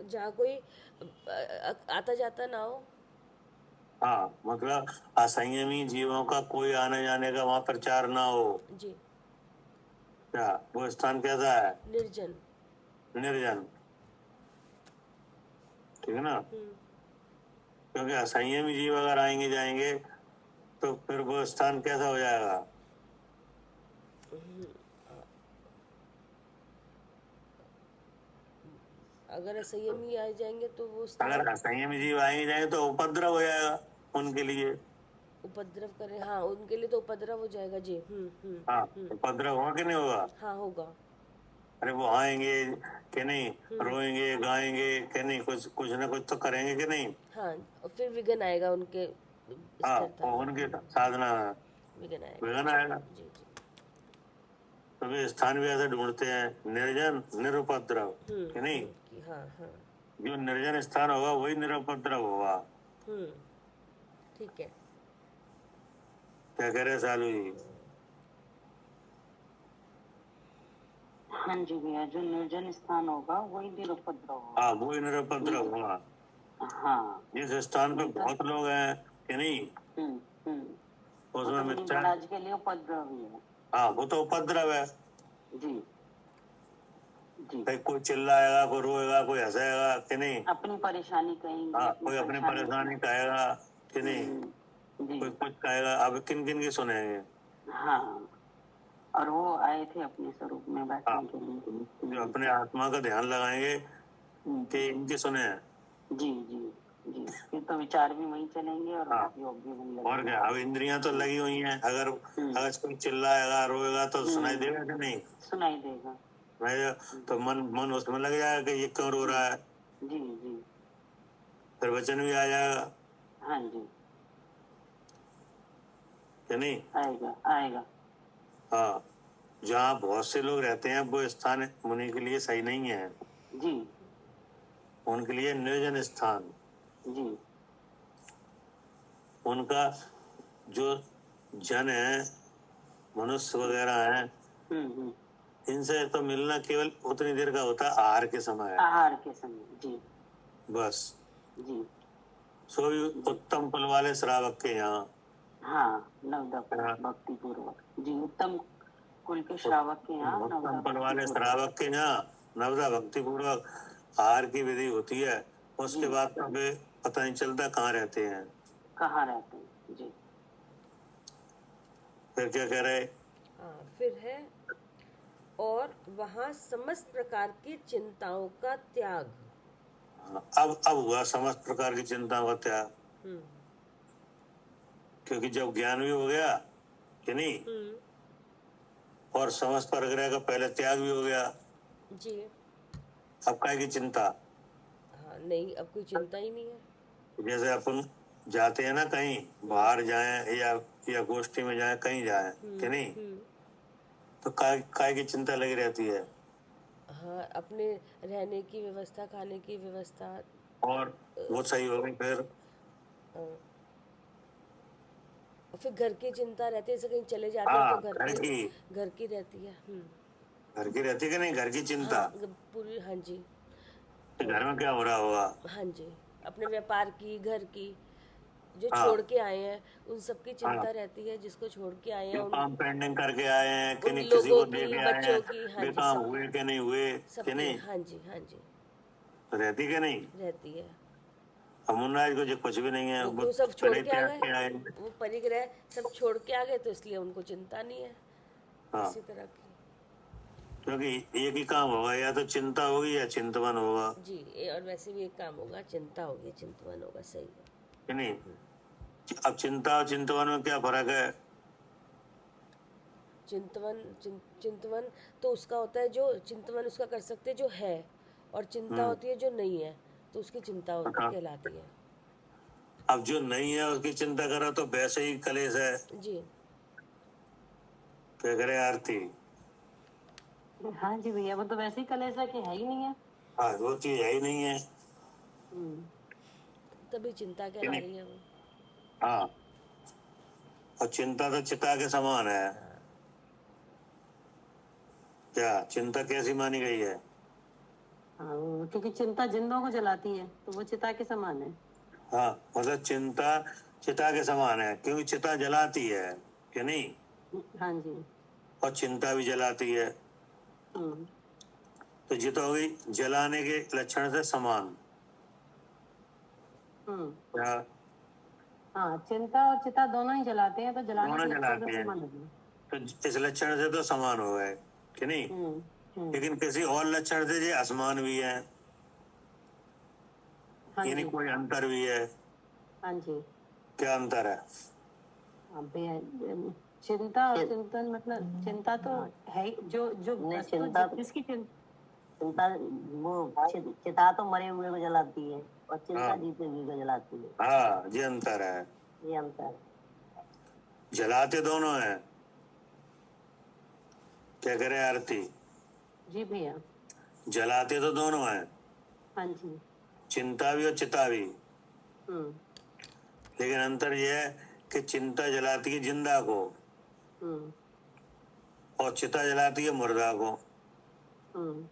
Speaker 2: जहाँ कोई आता जाता ना हो।
Speaker 1: हाँ, मतलब असंयमी जीवों का कोई आने जाने का वहां प्रचार ना हो।
Speaker 2: जी।
Speaker 1: क्या वो स्थान कैसा है,
Speaker 2: निर्जन।
Speaker 1: निर्जन। ठीक है ना, क्योंकि असंयमी जीव अगर आएंगे जाएंगे तो फिर वो स्थान कैसा हो जाएगा।
Speaker 2: अगर असंयमी आ जाएंगे तो वो स्थान,
Speaker 1: अगर असंयमी जीव आएंगे जाएंगे तो उपद्रव हो जाएगा उनके लिए।
Speaker 2: उपद्रव करें, हाँ, उनके लिए तो उपद्रव हो जाएगा। जी।
Speaker 1: हाँ, उपद्रव होगा कि नहीं होगा।
Speaker 2: हाँ, होगा।
Speaker 1: अरे वो आएंगे कि नहीं, रोएंगे गाएंगे कि नहीं, कुछ कुछ ना कुछ तो करेंगे कि नहीं।
Speaker 2: हाँ, और फिर विघन आएगा उनके
Speaker 1: हाँ,
Speaker 2: स्थिरता
Speaker 1: वो
Speaker 2: में।
Speaker 1: उनके साधना में
Speaker 2: विघन आएगा।
Speaker 1: विघन आएगा।
Speaker 2: जी जी।
Speaker 1: तो वे स्थान भी ऐसे ढूंढते हैं, निर्जन निरुपद्रव, कि नहीं?
Speaker 2: हाँ हाँ।
Speaker 1: जो निर्जन स्थान होगा वही निरुपद्रव होगा।
Speaker 2: ठीक है।
Speaker 1: क्या कह रहे सालू जी?
Speaker 3: हाँ जी भैया, जो निर्जन स्थान होगा वही निरुपद्रव होगा।
Speaker 1: हाँ, वही निरुपद्रव होगा।
Speaker 3: हाँ।
Speaker 1: जिस स्थान पे बहुत लोग हैं, कि नहीं, उसमें
Speaker 3: तो
Speaker 1: मिथ्या,
Speaker 3: महाराज के लिए उपद्रव ही है।
Speaker 1: हाँ वो तो उपद्रव है।
Speaker 3: जी जी।
Speaker 1: भाई कोई चिल्लाएगा, कोई रोएगा, कोई हंसेगा, कि नहीं?
Speaker 3: अपनी परेशानी कहेंगे।
Speaker 1: हाँ, कोई अपनी परेशानी कहेगा, कि नहीं?
Speaker 3: जी।
Speaker 1: कोई कुछ कहेगा, अब किन किन की सुनेंगे?
Speaker 3: हाँ, और वो आए थे अपने स्वरूप में बैठने के लिए।
Speaker 1: जो अपने आत्मा का ध्यान लगाएंगे कि इनकी सुने।
Speaker 3: जी जी जी। फिर तो विचार भी वहीं चलेंगे और योग भी वहीं लगेगा।
Speaker 1: और क्या, अब इंद्रियां तो लगी हुई हैं, अगर कोई चिल्लाएगा, रोएगा तो सुनाई देगा कि नहीं?
Speaker 3: सुनाई देगा।
Speaker 1: भाई तो मन उसमें लग जाएगा कि ये क्यों रो रहा है।
Speaker 3: जी जी।
Speaker 1: फिर वचन भी आ जाएगा,
Speaker 3: हाँ जी,
Speaker 1: कि नहीं?
Speaker 3: आएगा आएगा।
Speaker 1: हाँ, जहाँ बहुत से लोग रहते हैं वो स्थान मुनि के लिए सही नहीं है।
Speaker 3: जी
Speaker 1: उनके लिए निर्जन स्थान,
Speaker 3: जी।
Speaker 1: उनका जो जन है, मनुष्य वगैरह हैं, इनसे तो मिलना केवल उतनी देर का होता है, आहार के समय।
Speaker 3: आहार के समय। जी
Speaker 1: बस।
Speaker 3: जी।
Speaker 1: सो भी उत्तम कुल वाले श्रावक के यहाँ,
Speaker 3: हाँ, नवदा भक्ति पूर्वक। जी, उत्तम कुल के श्रावक के यहाँ,
Speaker 1: उत्तम कुल वाले श्रावक के यहाँ नवदा भक्ति पूर्वक आहार की विधि होती है। उसके बाद तो वे पता नहीं चलता कहाँ रहते हैं।
Speaker 3: कहाँ रहते हैं। जी।
Speaker 1: फिर क्या कह रहे?
Speaker 2: फिर है, और वहाँ समस्त प्रकार की चिंताओं का त्याग।
Speaker 1: अब हुआ समस्त प्रकार की चिंताओं का त्याग, क्योंकि जब ज्ञान भी हो गया, कि नहीं, और समस्त प्रकार का पहले त्याग भी हो गया,
Speaker 2: जी।
Speaker 1: अब काय की चिंता?
Speaker 2: हाँ, नहीं, अब कोई चिंता ही नहीं है।
Speaker 1: जैसे अपन जाते हैं ना कहीं बाहर जाएं या गोष्ठी में जाएं, कहीं जाएं, कि नहीं, तो काय की चिंता लगी रहती है।
Speaker 2: हाँ, अपने रहने की व्यवस्था, खाने की व्यवस्था,
Speaker 1: और वो सही हो गई,
Speaker 2: फिर घर की चिंता रहती है। जैसे कहीं चले जाते हैं तो घर की रहती है।
Speaker 1: घर की रहती है कि नहीं, घर की चिंता।
Speaker 2: हाँ, पूरी। हाँ जी।
Speaker 1: घर में क्या हो रहा होगा।
Speaker 2: हाँ जी, अपने व्यापार की, घर की, जो छोड़ के आए हैं उन सबकी चिंता रहती है। जिसको छोड़ के आए हैं,
Speaker 1: काम पेंडिंग करके आए हैं कि नहीं,
Speaker 2: लोगों
Speaker 1: किसी को
Speaker 2: की,
Speaker 1: दे के आए
Speaker 2: बच्चों
Speaker 1: हैं,
Speaker 2: की। हाँ जी,
Speaker 1: काम हुए कि नहीं हुए, कि नहीं,
Speaker 2: हाँ जी हाँ जी,
Speaker 1: रहती कि नहीं
Speaker 2: रहती है।
Speaker 1: अमुनराज को जो कुछ भी नहीं है,
Speaker 2: वो सब छोड़ के आ
Speaker 1: के आए।
Speaker 2: गए, वो परिग्रह सब छोड़ के आ गए, तो इसलिए उनको चिंता नहीं है।
Speaker 1: हाँ,
Speaker 2: इसी तरह की,
Speaker 1: क्योंकि एक ही काम होगा, या तो चिंता होगी या चिंतवन होगा।
Speaker 2: जी, और वैसे भी एक काम होगा, चिंता होगी, चिंतवन होगा। सही है
Speaker 1: कि नहीं? अब चिंता और चिंतवन में क्या फर्क है?
Speaker 2: चिंतवन तो उसका होता है जो चिंतवन उसका कर सकते जो है, और चिंता होती है जो नहीं है, तो उसकी चिंता कहलाती है।
Speaker 1: अब जो नहीं है उसकी चिंता करो तो वैसे ही कलेश है।
Speaker 2: जी।
Speaker 1: क्या करे आरती?
Speaker 5: हाँ जी भैया, वो तो वैसे ही कलेश है कि है ही नहीं है।
Speaker 1: हाँ, वो चीज है ही नहीं है,
Speaker 2: तभी चिंता कहला रही है वो।
Speaker 1: हाँ, और चिंता तो चिता के समान है। क्या चिंता कैसी मानी गई है?
Speaker 5: हाँ, क्योंकि चिंता जिंदों को जलाती है, तो वो चिता के समान है।
Speaker 1: हाँ, मतलब चिंता चिता के समान है, क्योंकि चिता जलाती है, कि नहीं?
Speaker 5: हाँ जी।
Speaker 1: और चिंता भी जलाती है, तो चिता हो गई जलाने के लक्षण से समान। क्या?
Speaker 5: हाँ, चिंता और चिता दोनों ही जलाते हैं, तो जलाने
Speaker 1: दोनों
Speaker 5: के लक्षण
Speaker 1: जलाते
Speaker 5: से
Speaker 1: हैं,
Speaker 5: समान है।
Speaker 1: तो इस लक्षण से तो समान हो गए, कि नहीं? लेकिन किसी और लक्षण से ये असमान भी है,
Speaker 5: हाँ
Speaker 1: यानी
Speaker 5: जी।
Speaker 1: कोई अंतर भी है।
Speaker 5: हाँ जी।
Speaker 1: क्या अंतर है?
Speaker 5: चिंता और चिंतन, मतलब चिंता तो है जो
Speaker 6: चिंता
Speaker 5: जिसकी
Speaker 6: चिंता वो चिता तो मरे हुए को जलाती है, और चिंता जीते हुए को जलाती है।
Speaker 1: हाँ, ये अंतर है,
Speaker 6: ये अंतर।
Speaker 1: जलाते दोनों हैं, क्या करे आरती?
Speaker 5: जी भैया।
Speaker 1: जलाते तो दोनों हैं,
Speaker 5: हाँ जी।
Speaker 1: चिंता भी और चिता भी,
Speaker 5: हम्म
Speaker 1: लेकिन अंतर यह है कि चिंता जलाती है जिंदा को
Speaker 5: हम्म
Speaker 1: और चिता जलाती है मुर्दा को।
Speaker 5: हम्म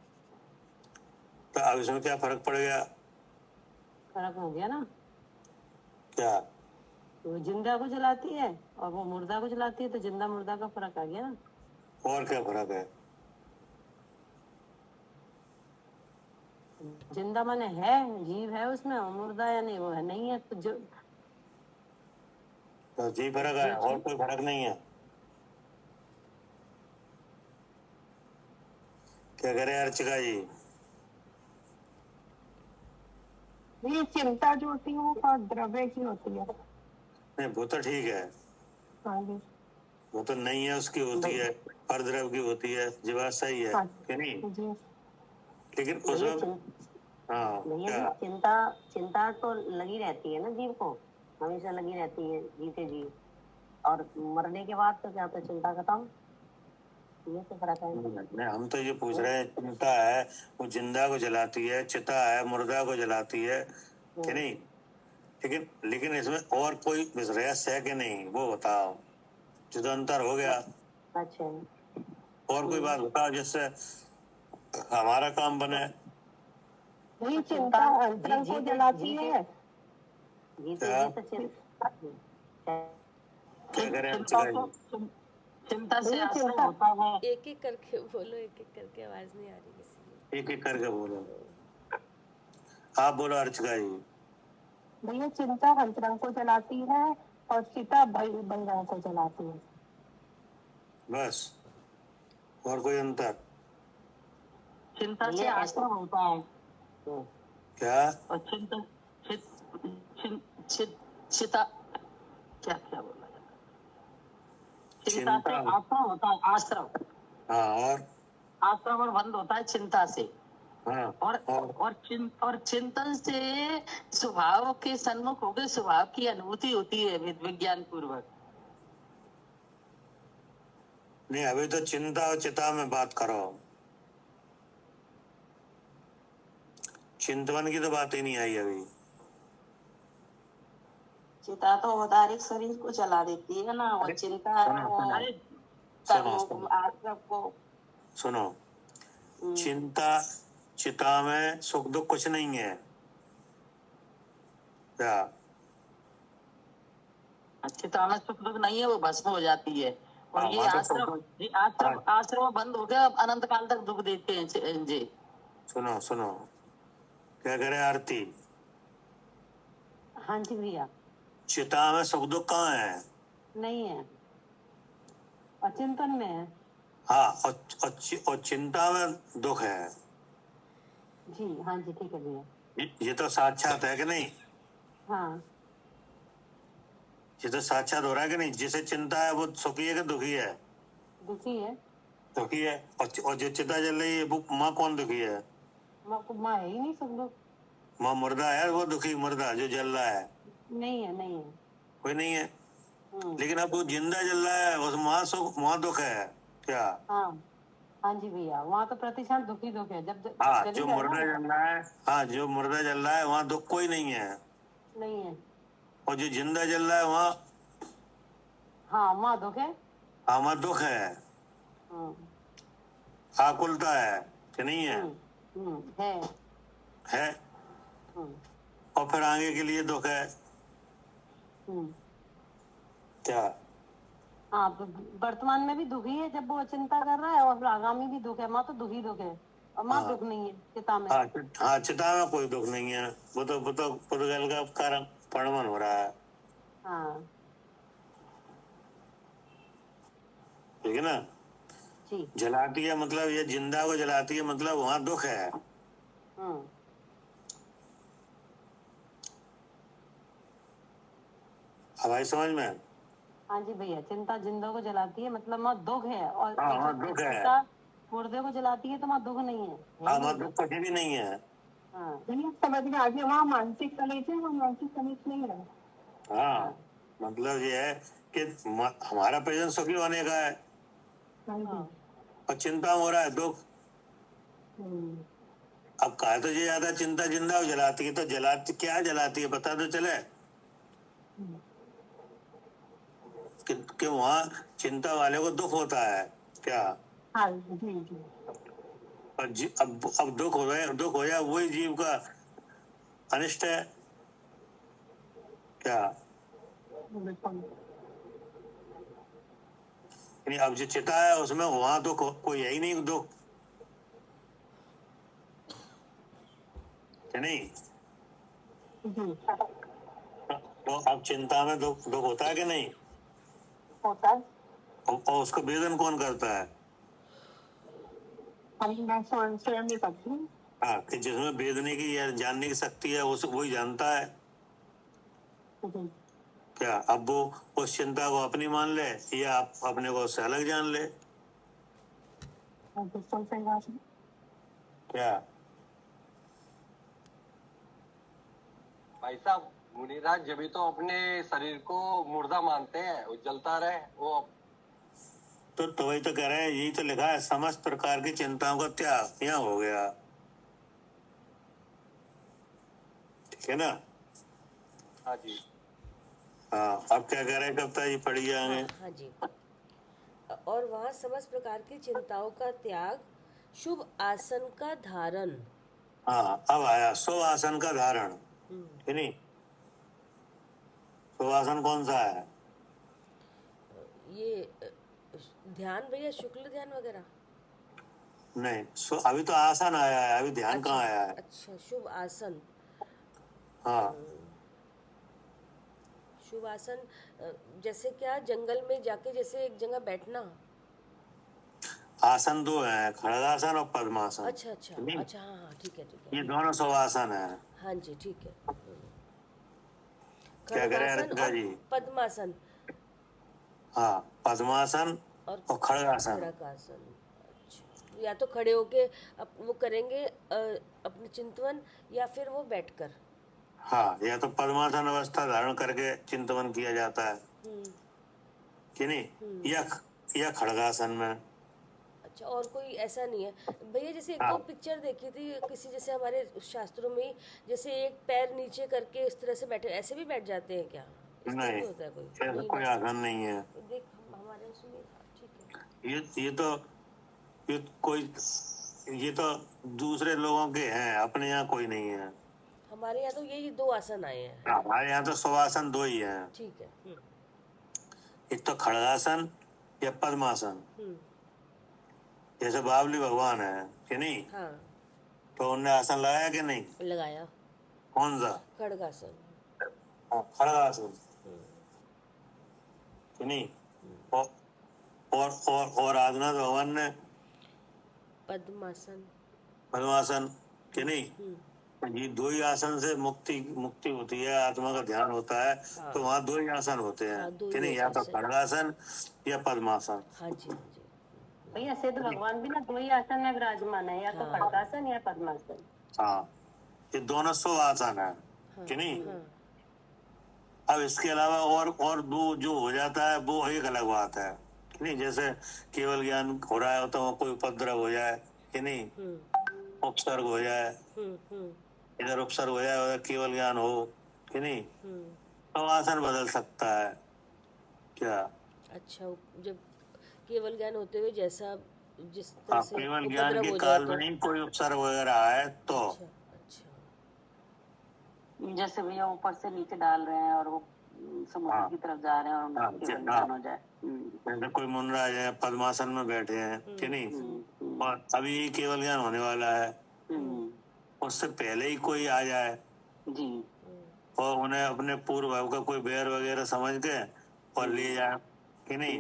Speaker 1: तो अब इसमें क्या फर्क पड़ गया?
Speaker 5: फर्क हो गया ना,
Speaker 1: क्या?
Speaker 5: वो जिंदा को जलाती है और वो मुर्दा को जलाती है, तो जिंदा मुर्दा का फर्क आ गया ना।
Speaker 1: और क्या फर्क है?
Speaker 5: जिंदा माने है, जीव है उसमें, और मुर्दा या नहीं, वो है नहीं है, तो जो
Speaker 1: तो जी फर्क है, और कोई फर्क नहीं है। क्या करे अर्चिका जी?
Speaker 4: ये चिंता जो होती है वो द्रव्य की होती है।
Speaker 1: नहीं, वो तो ठीक है,
Speaker 4: हाँ जी।
Speaker 1: वो तो नहीं है उसकी होती है, परद्रव की होती है, ये बात सही है
Speaker 4: हाँ
Speaker 1: कि नहीं?
Speaker 4: जी।
Speaker 1: लेकिन
Speaker 6: भैया
Speaker 1: उसमें हाँ
Speaker 6: भैया
Speaker 1: क्या?
Speaker 6: जी, चिंता चिंता तो लगी रहती है ना जीव को, हमेशा लगी रहती है जीते जी, और मरने के बाद तो क्या, तो चिंता खत्म, ये तो फर्क है।
Speaker 1: नहीं, हम तो ये पूछ रहे हैं, चिंता है वो जिंदा को जलाती है, चिता है मुर्दा को जलाती है कि नहीं? लेकिन लेकिन इसमें और कोई रहस्य है कि नहीं, वो बताओ, जो तो अंतर हो गया।
Speaker 6: अच्छा।
Speaker 1: और कोई बात बताओ जिससे हमारा काम बने।
Speaker 4: ये चिंता अंतरंग को जलाती है।
Speaker 6: जीते
Speaker 1: क्या?
Speaker 6: जी तो चिंता,
Speaker 1: क्या करें
Speaker 5: चिंता
Speaker 1: अर्चिका
Speaker 5: तो
Speaker 1: जी?
Speaker 5: चिंता से
Speaker 4: ये
Speaker 5: आश्रम
Speaker 4: चिंता
Speaker 5: होता है।
Speaker 2: एक एक करके बोलो, एक एक करके, आवाज नहीं आ रही किसी की।
Speaker 1: एक एक करके बोलो, आप बोलो अर्चिका जी।
Speaker 4: भैया चिंता अंतरंग को जलाती है और चिता बहिरंग को जलाती है।
Speaker 1: बस, और कोई अंतर?
Speaker 5: चिंता से
Speaker 6: भैया
Speaker 5: आश्रम होता है,
Speaker 1: क्या?
Speaker 5: और चिंता चित, चित, चित, चिता क्या क्या बोला जाता है? चिंता से
Speaker 1: चिंता,
Speaker 5: आश्रम होता है, आश्रम
Speaker 1: हाँ, और
Speaker 5: आश्रम और बंद होता है चिंता से,
Speaker 1: हाँ
Speaker 5: और चिंतन से स्वभाव के सन्मुख होकर स्वभाव की अनुभूति होती है विज्ञान पूर्वक।
Speaker 1: नहीं, अभी तो चिंता और चिता में बात करो, चिंतवन की तो बात ही नहीं आई अभी।
Speaker 7: चिता तो औदारिक शरीर को जला देती है ना, और चिंता
Speaker 1: सुनो
Speaker 7: कर्मों
Speaker 1: सुनो
Speaker 7: को, आत्मा को।
Speaker 1: सुनो, चिंता चिता में सुख दुख कुछ नहीं है क्या?
Speaker 5: चिता में सुख दुख नहीं है, वो भस्म हो जाती है, और
Speaker 1: हाँ,
Speaker 5: ये
Speaker 1: वहाँ तो
Speaker 5: आश्रम बंद हो गया, अब अनंत काल तक दुख देते हैं जी।
Speaker 1: सुनो सुनो, क्या करे आरती?
Speaker 5: हाँ जी भैया।
Speaker 1: चिता में सुख दुख कहाँ है?
Speaker 5: नहीं है, अचिंतन में है।
Speaker 1: हाँ, और चिंता में दुख है।
Speaker 5: जी हाँ जी, ठीक है भैया।
Speaker 1: ये तो साक्षात है कि नहीं?
Speaker 5: हाँ,
Speaker 1: ये तो साक्षात हो रहा है कि नहीं? जिसे चिंता है वो सुखी है कि दुखी है?
Speaker 5: दुखी है।
Speaker 1: दुखी है। और जो चिता जल रही है वो माँ कौन दुखी है?
Speaker 5: माँ है ही नहीं सुख दुख।
Speaker 1: माँ मुर्दा है, वो दुखी मुर्दा जो जल रहा है?
Speaker 5: नहीं है, नहीं है।
Speaker 1: कोई नहीं है। लेकिन अब वो जिंदा जल रहा है, उस माँ सुख माँ दुख है क्या?
Speaker 5: हाँ हाँ जी भैया, वहाँ तो प्रतिक्षण दुखी दुख है, जब
Speaker 1: हाँ,
Speaker 5: जब
Speaker 1: जो
Speaker 5: जलेगा
Speaker 1: मुर्दा
Speaker 5: ना।
Speaker 1: जल रहा है, हाँ, जो मुर्दा जल रहा है वहाँ दुख कोई नहीं है,
Speaker 5: नहीं है।
Speaker 1: और जो जिंदा जल रहा है वहाँ,
Speaker 5: हाँ, वहाँ दुख है।
Speaker 1: हाँ, वहाँ दुख है,
Speaker 5: हम्म,
Speaker 1: आकुलता है कि नहीं है?
Speaker 5: है।
Speaker 1: है। और फिर आगे के लिए दुख है क्या?
Speaker 5: हाँ, वर्तमान में भी दुखी है जब वो चिंता कर रहा है, और फिर आगामी भी दुख है। माँ तो दुखी दुख है, और माँ
Speaker 1: हाँ।
Speaker 5: दुख नहीं है चिता में।
Speaker 1: हाँ, चिता में कोई दुख नहीं है, वो तो पुर्गल का कारण परमन हो रहा है,
Speaker 5: हाँ
Speaker 1: ठीक है ना?
Speaker 5: जी।
Speaker 1: जलाती है मतलब ये जिंदा को जलाती है, मतलब वहाँ दुख है। अब आई समझ में?
Speaker 5: हाँ जी भैया, चिंता जिंदा को जलाती है, मतलब माँ दुख है, और
Speaker 1: हाँ, वहाँ दुख है।
Speaker 5: चिंता मुर्दे को जलाती है, तो माँ दुख नहीं है।
Speaker 1: हाँ, वहाँ दुख कुछ भी नहीं है।
Speaker 5: हाँ
Speaker 4: समझ में आ गया, वहाँ मानसिक कलेश है, वहाँ मानसिक कलेश नहीं है।
Speaker 1: हाँ, मतलब ये है कि हमारा प्रेजेंट सुखी होने का है,
Speaker 5: हाँ।
Speaker 1: और और चिंता में हो रहा है दुख। अब कहा तो ये ज्यादा चिंता जिंदा हो जलाती है, तो जलाती क्या जलाती है पता तो चले कि वहां चिंता वाले को दुख होता है क्या।
Speaker 5: हाँ जी जी।
Speaker 1: और अब दुख हो जाए वही जीव का अनिष्ट है क्या।
Speaker 5: बिल्कुल।
Speaker 1: यानी अब जो चिता है उसमें वहां दुख कोई है ही नहीं दुख, है नहीं।
Speaker 5: जी
Speaker 1: तो अब चिंता में दुख होता है कि नहीं,
Speaker 5: होता है।
Speaker 1: और उसको वेदन कौन करता है।
Speaker 5: मैं स्वयं नहीं करती हूँ।
Speaker 1: हाँ, कि जिसमें वेदने की या जानने की शक्ति है उस वही जानता है
Speaker 5: जी।
Speaker 1: क्या। अब वो उस चिंता को अपनी मान ले या अपने को उससे अलग जान ले
Speaker 5: बिल्कुल सही बात है।
Speaker 1: क्या।
Speaker 8: भाई साहब मुनिराज जब भी तो अपने शरीर को मुर्दा मानते हैं, वो जलता रहे वो।
Speaker 1: तो वही तो कह रहे हैं, यही तो लिखा है समस्त प्रकार की चिंताओं का त्याग यहाँ हो गया, ठीक है ना।
Speaker 8: हाँ जी।
Speaker 1: हाँ, अब क्या कह रहे हैं कविता जी, पढ़ी जाएंगे।
Speaker 2: हाँ जी। और वहाँ समस्त प्रकार की चिंताओं का त्याग, शुभ आसन का धारण।
Speaker 1: हाँ, अब आया शुभ आसन का धारण, है नहीं। शुभ आसन कौन सा है।
Speaker 2: ये ध्यान भैया, शुक्ल ध्यान वगैरह।
Speaker 1: नहीं, अभी तो आसन आया है, अभी ध्यान कहाँ आया है।
Speaker 2: अच्छा, शुभ आसन।
Speaker 1: हाँ,
Speaker 2: शुभ आसन जैसे क्या, जंगल में जाके जैसे एक जगह बैठना।
Speaker 1: आसन दो है, खड़गासन और पद्मासन।
Speaker 2: अच्छा अच्छा अच्छा, हाँ हाँ, ठीक है ठीक है।
Speaker 1: ये दोनों शुभासन है।
Speaker 2: हाँ जी, ठीक है।
Speaker 1: क्या करें
Speaker 2: खड़गासन
Speaker 1: अर्पिता
Speaker 2: और
Speaker 1: जी।
Speaker 2: पद्मासन
Speaker 1: हाँ, पद्मासन और खड़गासन।
Speaker 2: खड़गासन। अच्छा, या तो खड़े होके वो करेंगे अपने चिंतवन, या फिर वो बैठकर।
Speaker 1: हाँ, या तो पद्मासन अवस्था धारण करके चिंतवन किया जाता है कि नहीं, या खड़गासन में।
Speaker 2: अच्छा, और कोई ऐसा नहीं है भैया। जैसे एक
Speaker 1: हाँ।
Speaker 2: दो पिक्चर देखी थी किसी, जैसे हमारे शास्त्रों में ही, जैसे एक पैर नीचे करके इस तरह से बैठे, ऐसे भी बैठ जाते हैं क्या, इस तरह
Speaker 1: नहीं,
Speaker 2: भी होता है कोई।
Speaker 1: ऐसा
Speaker 2: नहीं
Speaker 1: कोई
Speaker 2: ना?
Speaker 1: आसन नहीं है।
Speaker 2: देख हमारे उसमें, ठीक है।
Speaker 1: ये तो दूसरे लोगों के हैं, अपने यहाँ कोई नहीं है।
Speaker 2: हमारे यहाँ तो ये दो आसन आए हैं।
Speaker 1: हमारे यहाँ तो शुभासन दो ही हैं,
Speaker 2: ठीक है।
Speaker 1: एक तो खड़गासन या पद्मासन। जैसे बावली भगवान है कि नहीं,
Speaker 2: हाँ,
Speaker 1: तो उनने आसन लगाया कि नहीं।
Speaker 2: लगाया।
Speaker 1: कौन सा।
Speaker 2: खड़गासन।
Speaker 1: हाँ, खड़गासन कि नहीं। और आदिनाथ भगवान ने
Speaker 2: पद्मासन।
Speaker 1: पद्मासन कि नहीं। ये दो ही आसन से मुक्ति होती है, आत्मा का ध्यान होता है।
Speaker 2: हाँ।
Speaker 1: तो वहाँ दो ही आसन होते हैं,
Speaker 2: हाँ, दो
Speaker 1: कि
Speaker 2: ही
Speaker 1: नहीं, या तो
Speaker 2: आसन।
Speaker 1: खड़गासन या पद्मासन।
Speaker 2: हाँ जी, हाँ जी।
Speaker 5: भैया सिद्ध भगवान भी ना दो ही आसन में विराजमान है, या तो
Speaker 2: हाँ।
Speaker 5: खड़गासन या पद्मासन।
Speaker 1: हाँ, ये दोनों शुभ आसन है कि नहीं। अब इसके अलावा और दो जो हो जाता है वो एक अलग बात है कि नहीं। जैसे केवल ज्ञान हो रहा है तो कोई उपद्रव हो जाए कि नहीं, उपसर्ग हो जाए, इधर उपसर्ग हो जाए उधर केवल ज्ञान हो कि नहीं, तो आसन बदल सकता है क्या।
Speaker 2: अच्छा, जब केवल ज्ञान होते हुए जैसा जिस
Speaker 1: हाँ,
Speaker 2: तरह से
Speaker 1: केवल ज्ञान
Speaker 2: उपद्रव
Speaker 1: के
Speaker 2: हो
Speaker 1: काल
Speaker 2: जाए
Speaker 1: में
Speaker 2: तो।
Speaker 1: नहीं कोई उपसर्ग वगैरह आए तो।
Speaker 2: अच्छा अच्छा।
Speaker 3: जैसे भैया ऊपर से नीचे डाल रहे हैं और वो समुद्र
Speaker 1: हाँ।
Speaker 3: की तरफ जा रहे हैं और
Speaker 1: हाँ,
Speaker 3: उनके
Speaker 1: हाँ।
Speaker 3: बलिदान हो जाए।
Speaker 1: जैसे कोई मुनराज है पद्मासन में बैठे हैं कि नहीं, और अभी केवल ज्ञान होने वाला है, उससे पहले ही कोई आ जाए
Speaker 3: जी।
Speaker 1: और उन्हें अपने पूर्व भाव का कोई बैर वगैरह समझ के और ले जाए कि नहीं,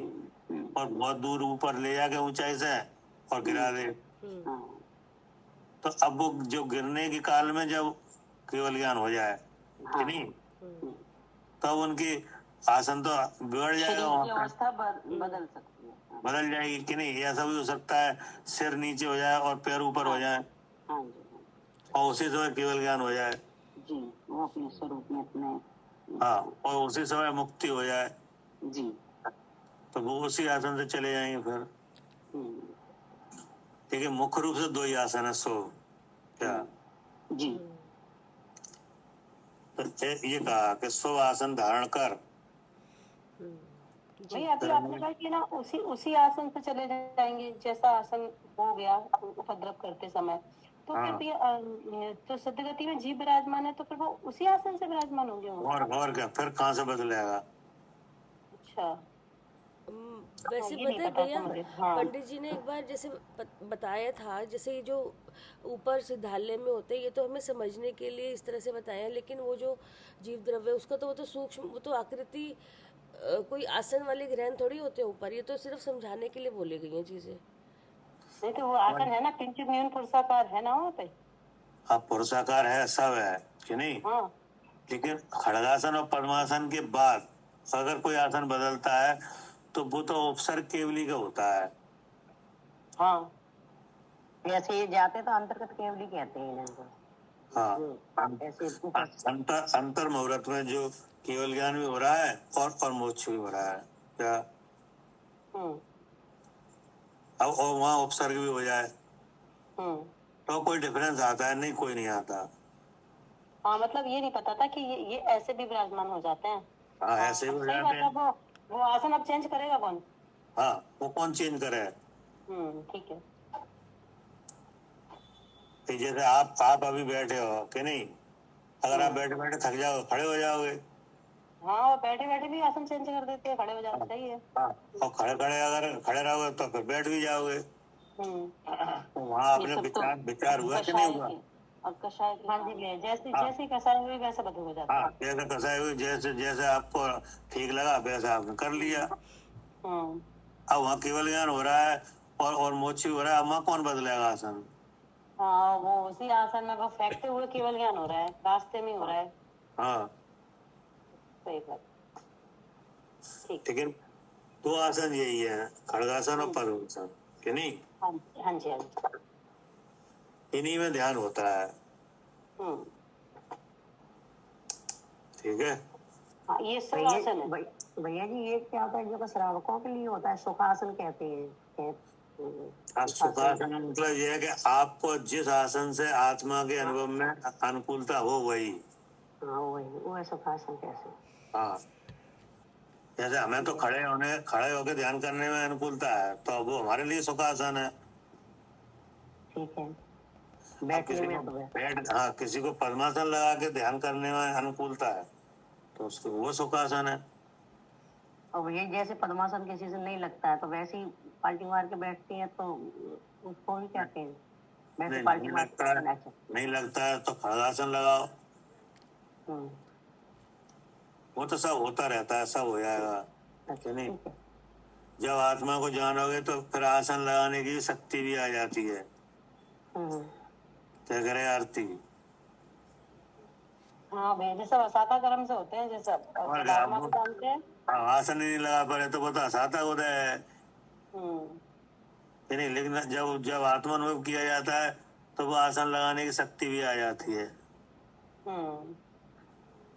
Speaker 1: और बहुत दूर ऊपर ले जाके ऊंचाई से और गिरा दे। तो अब वो जो गिरने के काल में जब केवल ज्ञान हो जाए कि नहीं, तब उनकी आसन तो बिगड़ जाएगा,
Speaker 3: शरीर
Speaker 1: वहाँ
Speaker 3: की
Speaker 1: पे
Speaker 3: अवस्था बदल सकती है।
Speaker 1: बदल जाएगी कि नहीं। ऐसा भी हो सकता है सिर नीचे हो जाए और पैर ऊपर हो जाए,
Speaker 3: हाँ जी,
Speaker 1: और उसी समय केवल ज्ञान हो जाए।
Speaker 3: जी, वो अपने स्वरूप में अपने।
Speaker 1: हाँ, और उसी समय मुक्ति हो जाए,
Speaker 3: जी।
Speaker 1: तो वो उसी आसन से चले जाएंगे फिर लेकिन मुख्य रूप से 2 ही आसन है। सो क्या
Speaker 3: जी
Speaker 1: तो ये कहा कि सो आसन धारण कर।
Speaker 5: भाई अभी आपने कहा कि ना उसी उसी आसन पे चले जाएंगे जैसा आसन हो गया उपद्रव करते समय, तो
Speaker 1: हाँ।
Speaker 5: फिर तो सदगति में जीव विराजमान है, तो फिर वो उसी आसन से विराजमान होंगे वो।
Speaker 1: और क्या, फिर कहाँ से बदलेगा?
Speaker 5: अच्छा
Speaker 2: वैसे
Speaker 5: ये नहीं
Speaker 2: पता है
Speaker 5: पता था
Speaker 2: भैया,
Speaker 5: मुझे। हाँ
Speaker 2: पंडित जी ने एक बार जैसे बताया था, जैसे ये जो ऊपर सिद्धालय में होते हैं ये तो हमें समझने के लिए इस तरह से बताया है, लेकिन वो जो जीव द्रव्य उसका तो वो तो सूक्ष्म, वो तो आकृति कोई आसन वाले ग्रहण थोड़ी होते हैं ऊपर, ये तो सिर्फ समझाने के लिए बोली गई हैं चीजें।
Speaker 5: नहीं तो वो आसन है ना, किंचित न्यून पुरुषाकार है ना वहाँ पे।
Speaker 1: अब पुरुषाकार है, सब है कि नहीं?
Speaker 5: हाँ
Speaker 1: लेकिन खड़गासन और पद्मासन के बाद अगर कोई आसन बदलता है तो वो तो उपसर्ग केवली का होता है।
Speaker 5: हाँ
Speaker 6: जैसे ये जाते तो अंतर्गत केवली कहते हैं इनको।
Speaker 1: हाँ,
Speaker 6: ऐसे
Speaker 1: अंतर मुहूर्त में जो केवल ज्ञान भी हो रहा है और मोक्ष भी हो रहा है क्या? अब और वहाँ उपसर्ग भी हो जाए तो कोई डिफरेंस आता है? नहीं, कोई नहीं आता।
Speaker 5: हाँ मतलब ये नहीं पता था कि ये ऐसे भी विराजमान हो जाते हैं।
Speaker 1: हाँ, ऐसे भी हो
Speaker 5: सही
Speaker 1: जाते
Speaker 5: बात है।
Speaker 1: हैं।
Speaker 5: वो आसन अब चेंज करेगा कौन?
Speaker 1: हाँ, वो कौन चेंज करे?
Speaker 5: ठीक है।
Speaker 1: कि जैसे आप अभी बैठे हो कि नहीं, अगर आप बैठे बैठे थक जाओ खड़े हो जाओगे।
Speaker 5: हाँ वो बैठे बैठे भी आसन चेंज कर देते हैं, खड़े हो जाते। सही है।
Speaker 1: और खड़े खड़े अगर खड़े रहोगे तो फिर बैठ भी जाओगे। तो वहाँ अपने विचार हुआ कि नहीं हुआ?
Speaker 5: और कषाय हाँ जी जैसे जैसे कषाय हुई वैसे बदल हो जाता है।
Speaker 1: हाँ, जैसे कसाई हुई, जैसे जैसे आपको ठीक लगा वैसा आपने कर लिया। अब वहाँ केवल ज्ञान हो रहा है और मोक्ष भी हो रहा है। अब वहाँ कौन बदलेगा आसन?
Speaker 5: हाँ वो उसी आसन में वो फेंकते हुए केवल ज्ञान हो रहा है, रास्ते में हो रहा है।
Speaker 1: हाँ,
Speaker 5: सही बात। ठीक।
Speaker 1: लेकिन 2 आसन यही है, खड़गासन और पद्मासन कि नहीं?
Speaker 5: हाँ हाँ जी हाँ जी।
Speaker 1: इन्हीं में ध्यान होता है। ठीक है।
Speaker 5: हाँ ये सुखासन है।
Speaker 6: भैया जी ये क्या होता है जो श्रावकों के लिए होता है, सुखासन कहते हैं।
Speaker 1: सुखासन मतलब ये है कि आपको जिस आसन से आत्मा के अनुभव में अनुकूलता हो वही।
Speaker 6: हाँ वही वो है सुखासन। कैसे?
Speaker 1: हाँ, जैसे हमें तो खड़े होके ध्यान करने में अनुकूलता है तो वो हमारे लिए सुखासन है।
Speaker 6: ठीक है।
Speaker 1: किसी को पद्मासन लगा के ध्यान करने में अनुकूलता है तो उसको वो सुखासन है।
Speaker 6: और भैया जैसे पद्मासन किसी से नहीं लगता है तो वैसे ही पाल्टी मार के बैठती है तो उसको ही कहते हैं वैसे पाल्टी मार के।
Speaker 1: नहीं लगता है तो खड़गासन लगाओ। वो तो सब होता रहता है, सब हो जाएगा कि नहीं? जब आत्मा को जानोगे तो फिर आसन लगाने की शक्ति भी आ जाती है। क्या करे आरती?
Speaker 5: हाँ भैया जैसे असाता कर्म से होते हैं, जैसे आत्मा को जानते हैं।
Speaker 1: आसन नहीं लगा पा रहे तो वो तो असाता उदय है कि नहीं? लेकिन जब आत्मा अनुभव किया जाता है तो वो आसन लगाने की शक्ति भी आ जाती है।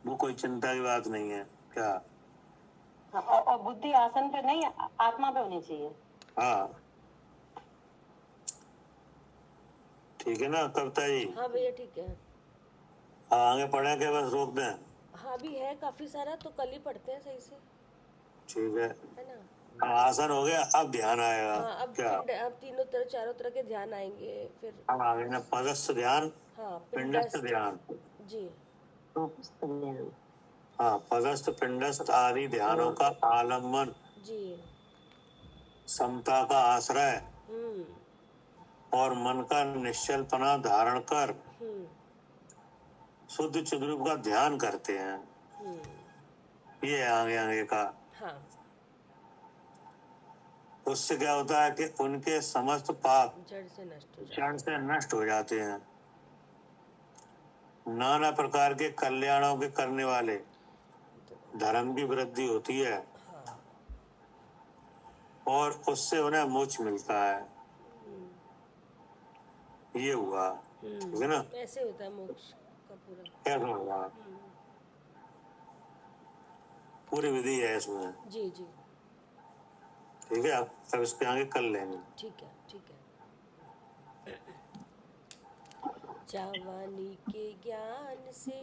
Speaker 1: वो कोई चिंता की बात नहीं है क्या?
Speaker 5: और बुद्धि आसन पे नहीं आत्मा पे होनी चाहिए।
Speaker 1: हाँ ठीक है ना कविता जी?
Speaker 2: हाँ भैया ठीक है।
Speaker 1: आगे पढ़े के बस रोक दें?
Speaker 2: हाँ अभी है काफी सारा, तो कल ही पढ़ते हैं सही से,
Speaker 1: ठीक है
Speaker 2: ना?
Speaker 1: आसन हो गया, अब ध्यान आएगा।
Speaker 2: हाँ अब
Speaker 1: क्या?
Speaker 2: अब तीनों तरह चारों तरह के ध्यान आएंगे फिर।
Speaker 1: अब आगे ना पदस्थ ध्यान,
Speaker 2: हाँ
Speaker 1: पिंडस्थ ध्यान।
Speaker 2: जी
Speaker 1: हाँ, पदस्थ पिंडस्थ आदि ध्यानों का आलम्बन,
Speaker 2: जी,
Speaker 1: समता का आश्रय और मन का निश्चलपना धारण कर शुद्ध चिद्रूप का ध्यान करते हैं। ये आगे आगे का।
Speaker 2: हाँ
Speaker 1: उससे क्या होता है कि उनके समस्त पाप
Speaker 2: जड़ से नष्ट हो
Speaker 1: जाते हैं। नाना प्रकार के कल्याणों के करने वाले धर्म की वृद्धि होती है और उससे उन्हें मोक्ष मिलता है। ये हुआ, ठीक है ना?
Speaker 2: ऐसे होता है मोक्ष का पूरा।
Speaker 1: कैसे होगा? पूरी विधि है इसमें।
Speaker 2: जी जी
Speaker 1: ठीक है, अब इस पे आगे कर लेंगे।
Speaker 2: ठीक है। जवानी के ज्ञान से